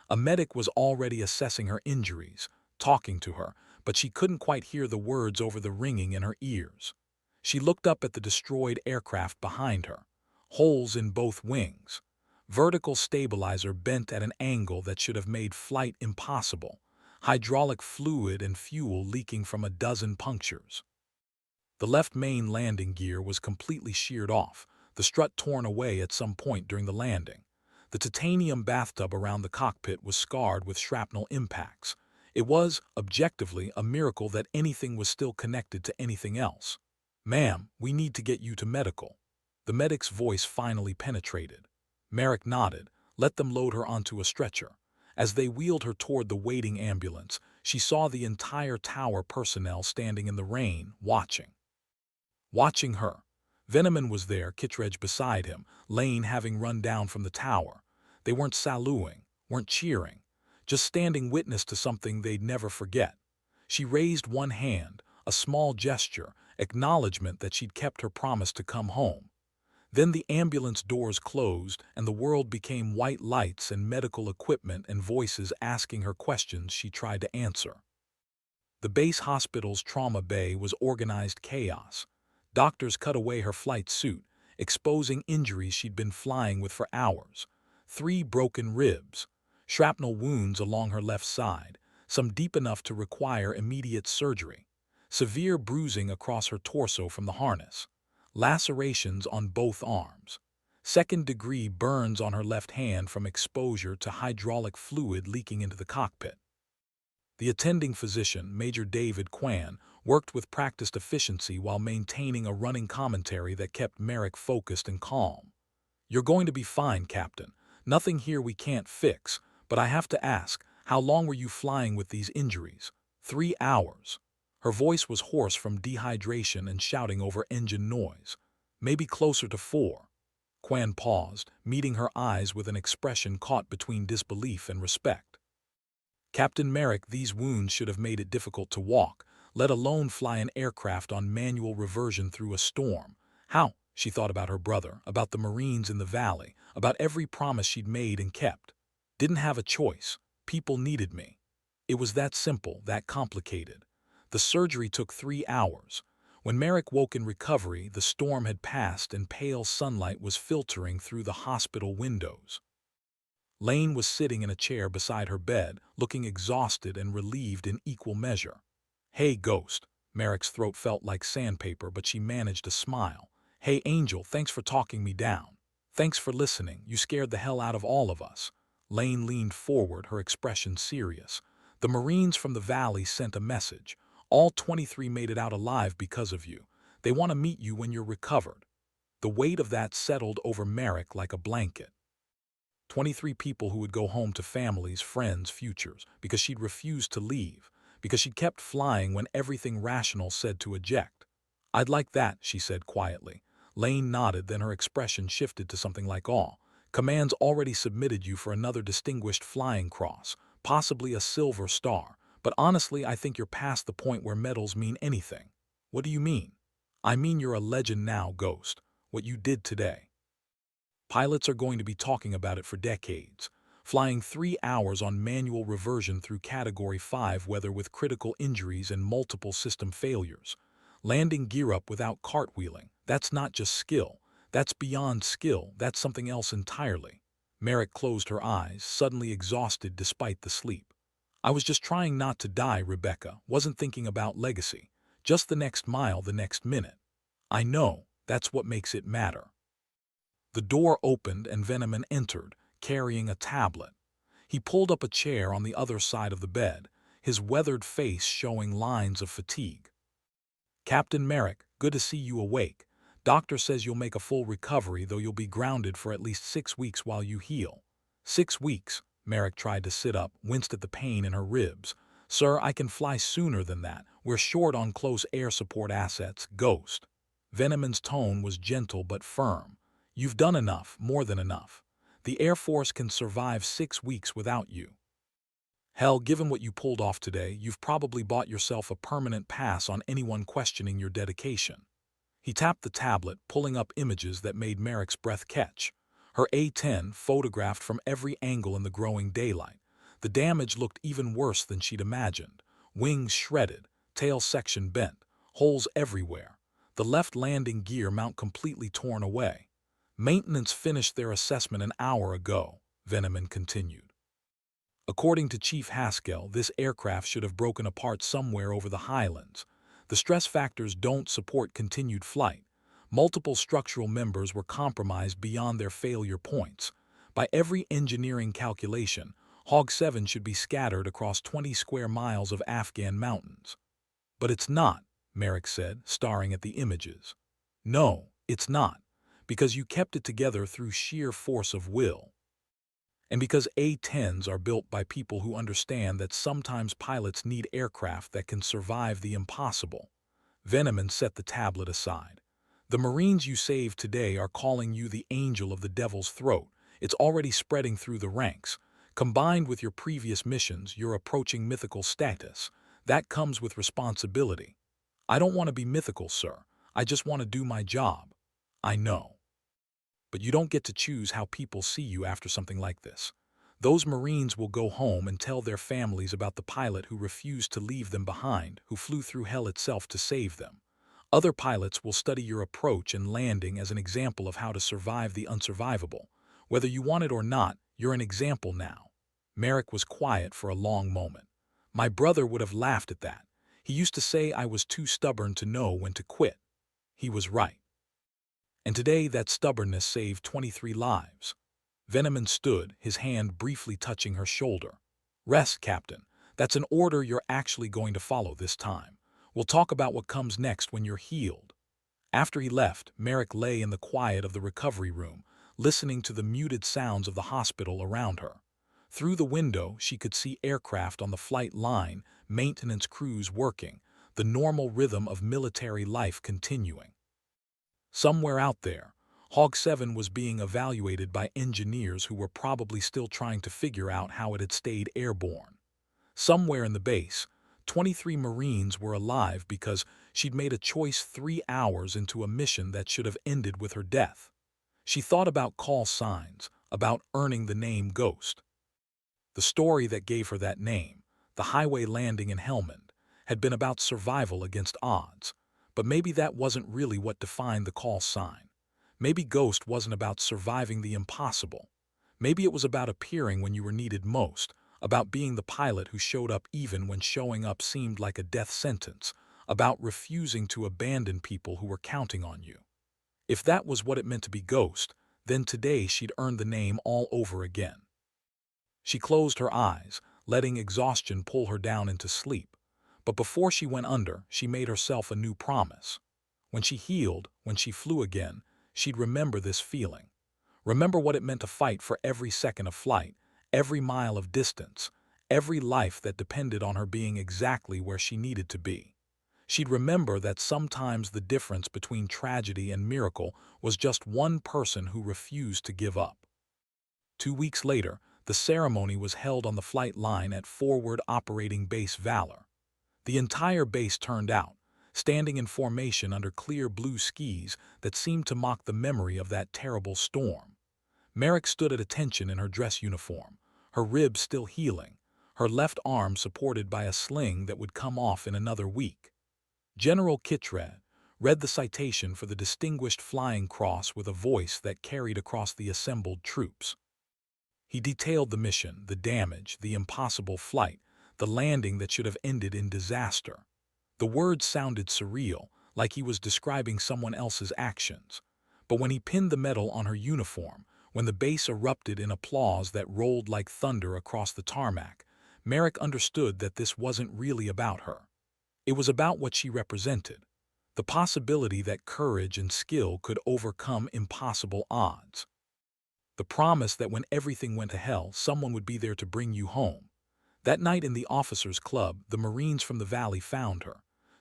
A medic was already assessing her injuries, talking to her, but she couldn't quite hear the words over the ringing in her ears. She looked up at the destroyed aircraft behind her. Holes in both wings. Vertical stabilizer bent at an angle that should have made flight impossible. Hydraulic fluid and fuel leaking from a dozen punctures. The left main landing gear was completely sheared off, the strut torn away at some point during the landing. The titanium bathtub around the cockpit was scarred with shrapnel impacts. It was, objectively, a miracle that anything was still connected to anything else. "Ma'am, we need to get you to medical." The medic's voice finally penetrated. Merrick nodded, let them load her onto a stretcher. As they wheeled her toward the waiting ambulance, she saw the entire tower personnel standing in the rain, watching. Watching her. Veneman was there, Kittredge beside him, Lane having run down from the tower. They weren't saluting, weren't cheering, just standing witness to something they'd never forget. She raised one hand, a small gesture, acknowledgement that she'd kept her promise to come home. Then the ambulance doors closed and the world became white lights and medical equipment and voices asking her questions she tried to answer. The base hospital's trauma bay was organized chaos. Doctors cut away her flight suit, exposing injuries she'd been flying with for hours. 3 broken ribs, shrapnel wounds along her left side, some deep enough to require immediate surgery, severe bruising across her torso from the harness, lacerations on both arms, second-degree burns on her left hand from exposure to hydraulic fluid leaking into the cockpit. The attending physician, Major David Kwan, worked with practiced efficiency while maintaining a running commentary that kept Merrick focused and calm. "You're going to be fine, Captain. Nothing here we can't fix, but I have to ask, how long were you flying with these injuries?" 3 hours. Her voice was hoarse from dehydration and shouting over engine noise. "Maybe closer to 4. Kwan paused, meeting her eyes with an expression caught between disbelief and respect. "Captain Merrick, these wounds should have made it difficult to walk, let alone fly an aircraft on manual reversion through a storm. How?" She thought about her brother, about the Marines in the valley, about every promise she'd made and kept. "Didn't have a choice. People needed me." It was that simple, that complicated. The surgery took 3 hours. When Merrick woke in recovery, the storm had passed and pale sunlight was filtering through the hospital windows. Lane was sitting in a chair beside her bed, looking exhausted and relieved in equal measure. "Hey, Ghost." Merrick's throat felt like sandpaper, but she managed a smile. "Hey, Angel, thanks for talking me down. Thanks for listening. You scared the hell out of all of us." Lane leaned forward, her expression serious. "The Marines from the valley sent a message. All 23 made it out alive because of you. They want to meet you when you're recovered." The weight of that settled over Merrick like a blanket. 23 people who would go home to families, friends, futures, because she'd refused to leave, because she'd kept flying when everything rational said to eject. "I'd like that," she said quietly. Lane nodded, then her expression shifted to something like awe. "Command's already submitted you for another distinguished flying cross, possibly a silver star, but honestly I think you're past the point where medals mean anything." "What do you mean?" "I mean you're a legend now, Ghost. What you did today. Pilots are going to be talking about it for decades. Flying 3 hours on manual reversion through Category 5 weather with critical injuries and multiple system failures. Landing gear up without cartwheeling. That's not just skill. That's beyond skill. That's something else entirely." Merrick closed her eyes, suddenly exhausted despite the sleep. "I was just trying not to die, Rebecca. Wasn't thinking about legacy. Just the next mile, the next minute." "I know. That's what makes it matter." The door opened and Veneman entered, carrying a tablet. He pulled up a chair on the other side of the bed, his weathered face showing lines of fatigue. "Captain Merrick, good to see you awake. Doctor says you'll make a full recovery, though you'll be grounded for at least 6 weeks while you heal." 6 weeks? Merrick tried to sit up, winced at the pain in her ribs. "Sir, I can fly sooner than that. We're short on close air support assets, Ghost." Veneman's tone was gentle but firm. "You've done enough, more than enough. The Air Force can survive 6 weeks without you. Hell, given what you pulled off today, you've probably bought yourself a permanent pass on anyone questioning your dedication." He tapped the tablet, pulling up images that made Merrick's breath catch. Her A-10 photographed from every angle in the growing daylight. The damage looked even worse than she'd imagined. Wings shredded, tail section bent, holes everywhere. The left landing gear mount completely torn away. "Maintenance finished their assessment an hour ago," Veneman continued. "According to Chief Haskell, this aircraft should have broken apart somewhere over the highlands. The stress factors don't support continued flight. Multiple structural members were compromised beyond their failure points. By every engineering calculation, Hog 7 should be scattered across 20 square miles of Afghan mountains." "But it's not," Merrick said, staring at the images. "No, it's not. Because you kept it together through sheer force of will. And because A-10s are built by people who understand that sometimes pilots need aircraft that can survive the impossible." Veneman set the tablet aside. "The Marines you saved today are calling you the angel of the devil's throat. It's already spreading through the ranks. Combined with your previous missions, you're approaching mythical status. That comes with responsibility. I don't want to be mythical, sir. I just want to do my job. I know. But you don't get to choose how people see you after something like this. Those Marines will go home and tell their families about the pilot who refused to leave them behind, who flew through hell itself to save them. Other pilots will study your approach and landing as an example of how to survive the unsurvivable. Whether you want it or not, you're an example now. Merrick was quiet for a long moment. My brother would have laughed at that. He used to say I was too stubborn to know when to quit. He was right. And today that stubbornness saved 23 lives. Veneman stood, his hand briefly touching her shoulder. Rest, Captain. That's an order you're actually going to follow this time. We'll talk about what comes next when you're healed. After he left, Merrick lay in the quiet of the recovery room, listening to the muted sounds of the hospital around her. Through the window, she could see aircraft on the flight line, maintenance crews working, the normal rhythm of military life continuing. Somewhere out there, Hawk 7 was being evaluated by engineers who were probably still trying to figure out how it had stayed airborne. Somewhere in the base, 23 Marines were alive because she'd made a choice 3 hours into a mission that should have ended with her death. She thought about call signs, about earning the name Ghost. The story that gave her that name, the highway landing in Helmand, had been about survival against odds. But maybe that wasn't really what defined the call sign. Maybe Ghost wasn't about surviving the impossible. Maybe it was about appearing when you were needed most, about being the pilot who showed up even when showing up seemed like a death sentence, about refusing to abandon people who were counting on you. If that was what it meant to be Ghost, then today she'd earned the name all over again. She closed her eyes, letting exhaustion pull her down into sleep. But before she went under, she made herself a new promise. When she healed, when she flew again, she'd remember this feeling. Remember what it meant to fight for every second of flight, every mile of distance, every life that depended on her being exactly where she needed to be. She'd remember that sometimes the difference between tragedy and miracle was just one person who refused to give up. 2 weeks later, the ceremony was held on the flight line at Forward Operating Base Valor. The entire base turned out, standing in formation under clear blue skies that seemed to mock the memory of that terrible storm. Merrick stood at attention in her dress uniform, her ribs still healing, her left arm supported by a sling that would come off in another week. General Kittredge read the citation for the Distinguished Flying Cross with a voice that carried across the assembled troops. He detailed the mission, the damage, the impossible flight, the landing that should have ended in disaster. The words sounded surreal, like he was describing someone else's actions. But when he pinned the medal on her uniform, when the base erupted in applause that rolled like thunder across the tarmac, Merrick understood that this wasn't really about her. It was about what she represented, the possibility that courage and skill could overcome impossible odds. The promise that when everything went to hell, someone would be there to bring you home. That night in the officers' club, the Marines from the valley found her.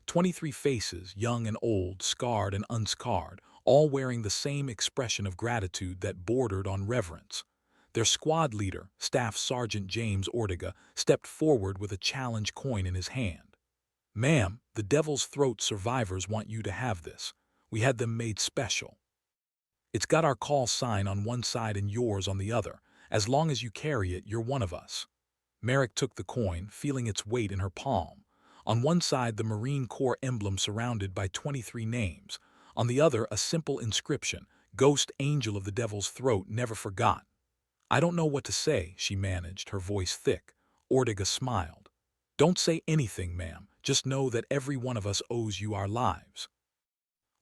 23 faces, young and old, scarred and unscarred, all wearing the same expression of gratitude that bordered on reverence. Their squad leader, Staff Sergeant James Ortega, stepped forward with a challenge coin in his hand. "Ma'am, the Devil's Throat survivors want you to have this. We had them made special. It's got our call sign on one side and yours on the other. As long as you carry it, you're one of us." Merrick took the coin, feeling its weight in her palm. On one side, the Marine Corps emblem surrounded by 23 names. On the other, a simple inscription, "Ghost Angel of the Devil's Throat, never forgot." "I don't know what to say," she managed, her voice thick. Ortega smiled. "Don't say anything, ma'am. Just know that every one of us owes you our lives.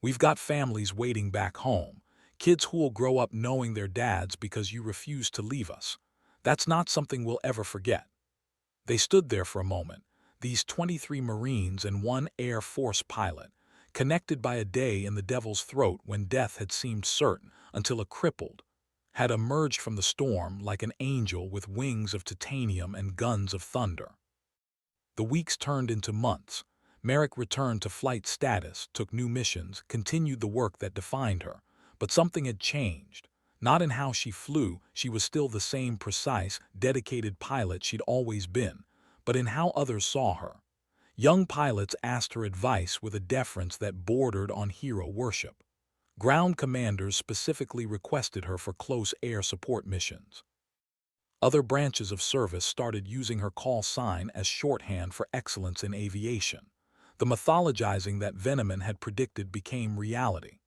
We've got families waiting back home, kids who will grow up knowing their dads because you refused to leave us. That's not something we'll ever forget." They stood there for a moment, these 23 Marines and one Air Force pilot, connected by a day in the Devil's Throat when death had seemed certain until a crippled had emerged from the storm like an angel with wings of titanium and guns of thunder. The weeks turned into months. Merrick returned to flight status, took new missions, continued the work that defined her. But something had changed. Not in how she flew, she was still the same precise, dedicated pilot she'd always been, but in how others saw her. Young pilots asked her advice with a deference that bordered on hero worship. Ground commanders specifically requested her for close air support missions. Other branches of service started using her call sign as shorthand for excellence in aviation. The mythologizing that Veneman had predicted became reality.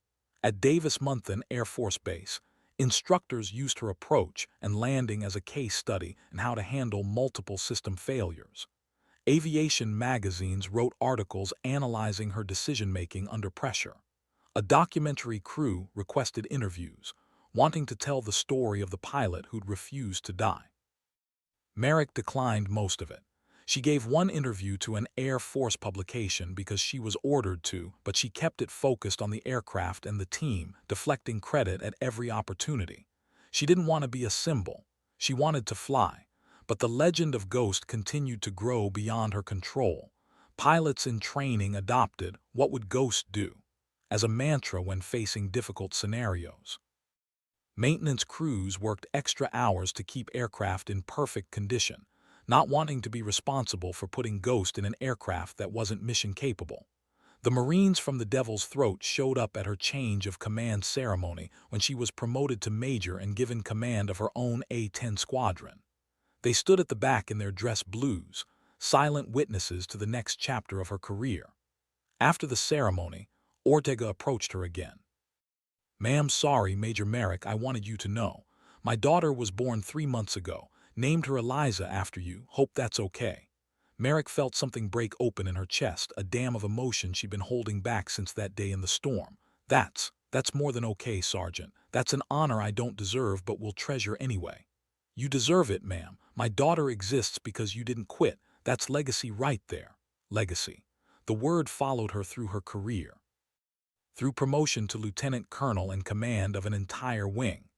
At Davis-Monthan Air Force Base, instructors used her approach and landing as a case study in how to handle multiple system failures. Aviation magazines wrote articles analyzing her decision-making under pressure. A documentary crew requested interviews, wanting to tell the story of the pilot who'd refused to die. Merrick declined most of it. She gave one interview to an Air Force publication because she was ordered to, but she kept it focused on the aircraft and the team, deflecting credit at every opportunity. She didn't want to be a symbol. She wanted to fly. But the legend of Ghost continued to grow beyond her control. Pilots in training adopted "What would Ghost do?" as a mantra when facing difficult scenarios. Maintenance crews worked extra hours to keep aircraft in perfect condition, not wanting to be responsible for putting Ghost in an aircraft that wasn't mission-capable. The Marines from the Devil's Throat showed up at her change of command ceremony when she was promoted to major and given command of her own A-10 squadron. They stood at the back in their dress blues, silent witnesses to the next chapter of her career. After the ceremony, Ortega approached her again. "Ma'am, sorry, Major Merrick, I wanted you to know. My daughter was born 3 months ago, named her Eliza after you, hope that's okay." Merrick felt something break open in her chest, a dam of emotion she'd been holding back since that day in the storm. That's more than okay, Sergeant. That's an honor I don't deserve but will treasure anyway." "You deserve it, ma'am. My daughter exists because you didn't quit. That's legacy right there." Legacy. The word followed her through her career. Through promotion to lieutenant colonel and command of an entire wing,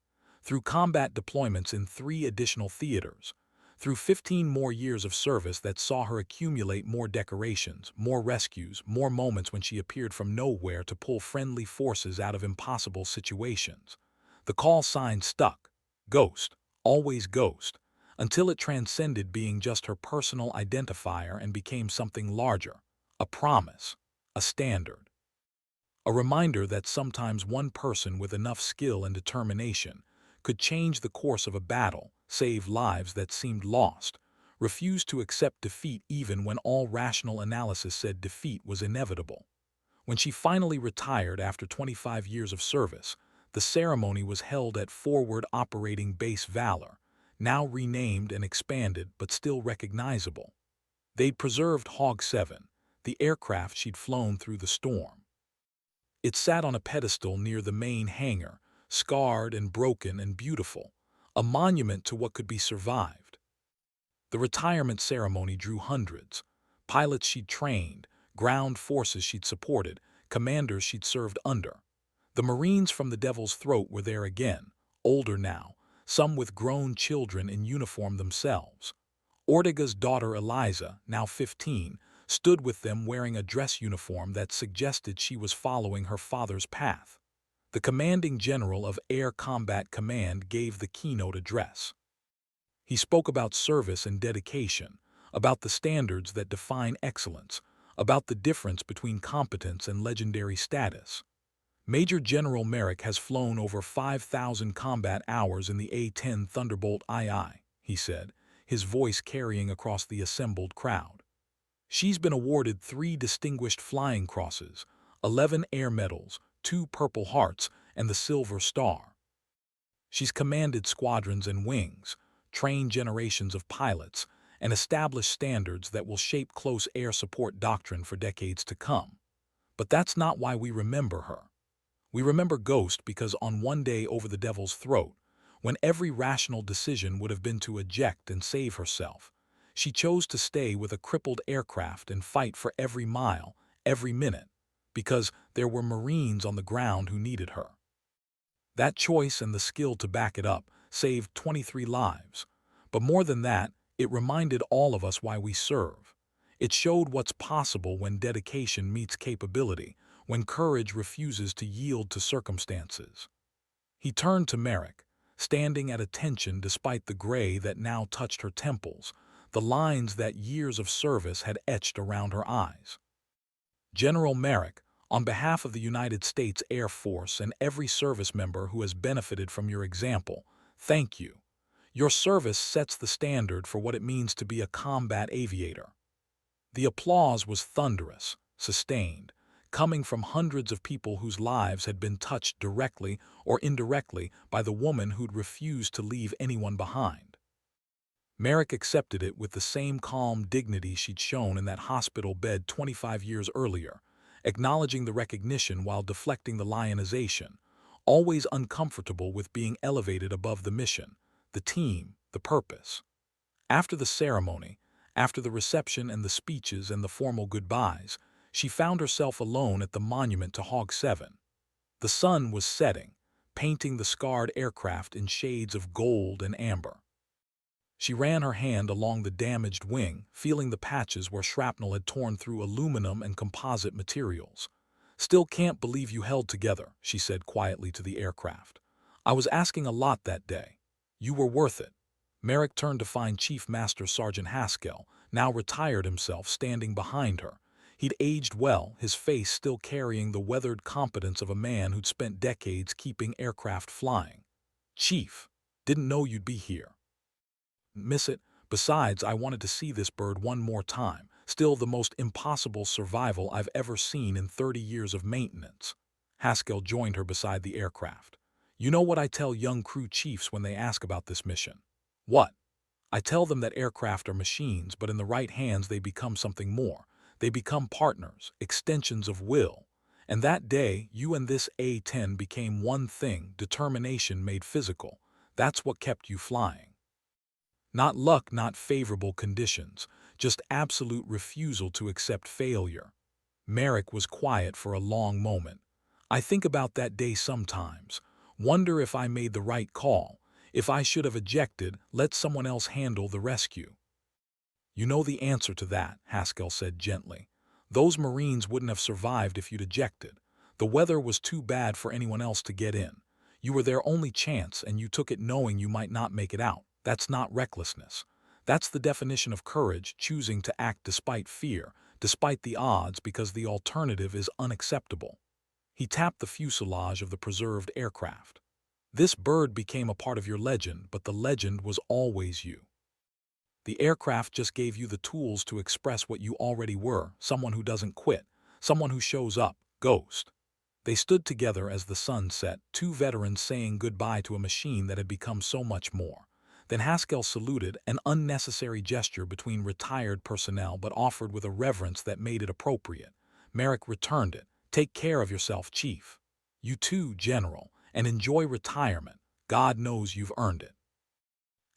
through combat deployments in 3 additional theaters, through 15 more years of service that saw her accumulate more decorations, more rescues, more moments when she appeared from nowhere to pull friendly forces out of impossible situations. The call sign stuck. Ghost, always Ghost, until it transcended being just her personal identifier and became something larger, a promise, a standard. A reminder that sometimes one person with enough skill and determination could change the course of a battle, save lives that seemed lost, refuse to accept defeat even when all rational analysis said defeat was inevitable. When she finally retired after 25 years of service, the ceremony was held at Forward Operating Base Valor, now renamed and expanded but still recognizable. They'd preserved Hog 7, the aircraft she'd flown through the storm. It sat on a pedestal near the main hangar, scarred and broken and beautiful, a monument to what could be survived. The retirement ceremony drew hundreds. Pilots she'd trained, ground forces she'd supported, commanders she'd served under. The Marines from the Devil's Throat were there again, older now, some with grown children in uniform themselves. Ortega's daughter Eliza, now 15, stood with them wearing a dress uniform that suggested she was following her father's path. The commanding general of Air Combat Command gave the keynote address. He spoke about service and dedication, about the standards that define excellence, about the difference between competence and legendary status. Major General Merrick has flown over 5,000 combat hours in the A-10 Thunderbolt II, he said, his voice carrying across the assembled crowd. She's been awarded 3 Distinguished Flying Crosses, 11 Air Medals, 2 Purple Hearts, and the Silver Star. She's commanded squadrons and wings, trained generations of pilots, and established standards that will shape close air support doctrine for decades to come. But that's not why we remember her. We remember Ghost because on one day over the Devil's Throat, when every rational decision would have been to eject and save herself, she chose to stay with a crippled aircraft and fight for every mile, every minute, because there were Marines on the ground who needed her. That choice and the skill to back it up saved 23 lives. But more than that, it reminded all of us why we serve. It showed what's possible when dedication meets capability, when courage refuses to yield to circumstances. He turned to Merrick, standing at attention despite the gray that now touched her temples, the lines that years of service had etched around her eyes. General Merrick, on behalf of the United States Air Force and every service member who has benefited from your example, thank you. Your service sets the standard for what it means to be a combat aviator. The applause was thunderous, sustained, coming from hundreds of people whose lives had been touched directly or indirectly by the woman who'd refused to leave anyone behind. Merrick accepted it with the same calm dignity she'd shown in that hospital bed 25 years earlier, acknowledging the recognition while deflecting the lionization, always uncomfortable with being elevated above the mission, the team, the purpose. After the ceremony, after the reception and the speeches and the formal goodbyes, she found herself alone at the monument to Hog 7. The sun was setting, painting the scarred aircraft in shades of gold and amber. She ran her hand along the damaged wing, feeling the patches where shrapnel had torn through aluminum and composite materials. "Still can't believe you held together," she said quietly to the aircraft. "I was asking a lot that day. You were worth it." Merrick turned to find Chief Master Sergeant Haskell, now retired himself, standing behind her. He'd aged well, his face still carrying the weathered competence of a man who'd spent decades keeping aircraft flying. "Chief, didn't know you'd be here. Miss it. Besides, I wanted to see this bird one more time. Still the most impossible survival I've ever seen in 30 years of maintenance." Haskell joined her beside the aircraft. "You know what I tell young crew chiefs when they ask about this mission?" "What?" "I tell them that aircraft are machines, but in the right hands they become something more. They become partners, extensions of will. And that day, you and this A-10 became one thing, determination made physical. That's what kept you flying. Not luck, not favorable conditions, just absolute refusal to accept failure." Merrick was quiet for a long moment. "I think about that day sometimes. Wonder if I made the right call, if I should have ejected, let someone else handle the rescue." "You know the answer to that," Haskell said gently. "Those Marines wouldn't have survived if you'd ejected. The weather was too bad for anyone else to get in. You were their only chance and you took it knowing you might not make it out. That's not recklessness. That's the definition of courage, choosing to act despite fear, despite the odds, because the alternative is unacceptable." He tapped the fuselage of the preserved aircraft. "This bird became a part of your legend, but the legend was always you. The aircraft just gave you the tools to express what you already were, someone who doesn't quit, someone who shows up, Ghost." They stood together as the sun set, two veterans saying goodbye to a machine that had become so much more. Then Haskell saluted, an unnecessary gesture between retired personnel but offered with a reverence that made it appropriate. Merrick returned it. "Take care of yourself, Chief. You too, General, and enjoy retirement. God knows you've earned it."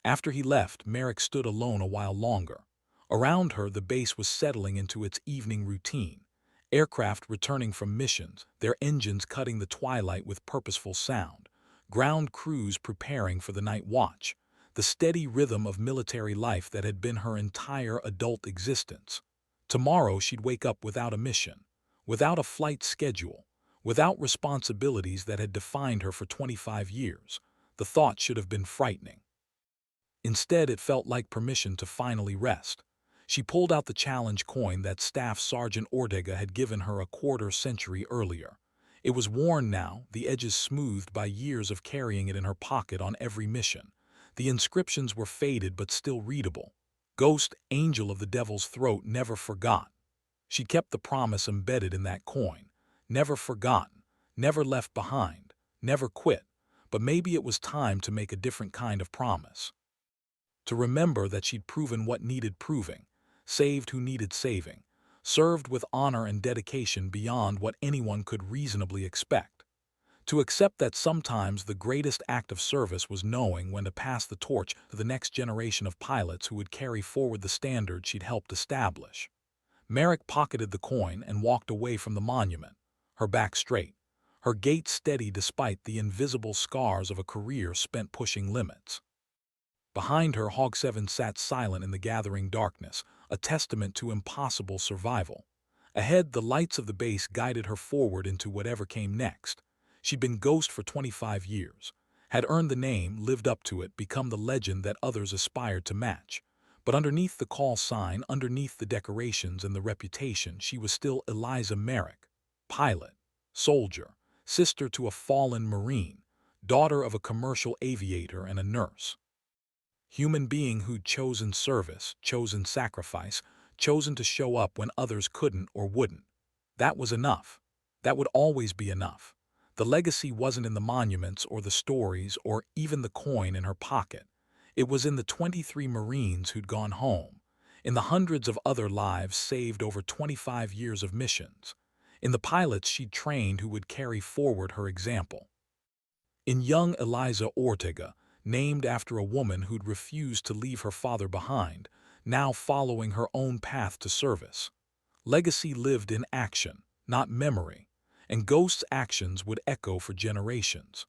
After he left, Merrick stood alone a while longer. Around her, the base was settling into its evening routine. Aircraft returning from missions, their engines cutting the twilight with purposeful sound. Ground crews preparing for the night watch. The steady rhythm of military life that had been her entire adult existence. Tomorrow she'd wake up without a mission, without a flight schedule, without responsibilities that had defined her for 25 years. The thought should have been frightening. Instead, it felt like permission to finally rest. She pulled out the challenge coin that Staff Sergeant Ortega had given her a quarter-century earlier. It was worn now, the edges smoothed by years of carrying it in her pocket on every mission. The inscriptions were faded but still readable. "Ghost, angel of the devil's throat, never forgot." She kept the promise embedded in that coin. Never forgotten, never left behind, never quit. But maybe it was time to make a different kind of promise. To remember that she'd proven what needed proving, saved who needed saving, served with honor and dedication beyond what anyone could reasonably expect. To accept that sometimes the greatest act of service was knowing when to pass the torch to the next generation of pilots who would carry forward the standard she'd helped establish. Merrick pocketed the coin and walked away from the monument, her back straight, her gait steady despite the invisible scars of a career spent pushing limits. Behind her, Hog 7 sat silent in the gathering darkness, a testament to impossible survival. Ahead, the lights of the base guided her forward into whatever came next. She'd been Ghost for 25 years, had earned the name, lived up to it, become the legend that others aspired to match. But underneath the call sign, underneath the decorations and the reputation, she was still Eliza Merrick, pilot, soldier, sister to a fallen Marine, daughter of a commercial aviator and a nurse. Human being who'd chosen service, chosen sacrifice, chosen to show up when others couldn't or wouldn't. That was enough. That would always be enough. The legacy wasn't in the monuments or the stories or even the coin in her pocket. It was in the 23 Marines who'd gone home, in the hundreds of other lives saved over 25 years of missions, in the pilots she'd trained who would carry forward her example. In young Eliza Ortega, named after a woman who'd refused to leave her father behind, now following her own path to service. Legacy lived in action, not memory, and Ghost's actions would echo for generations.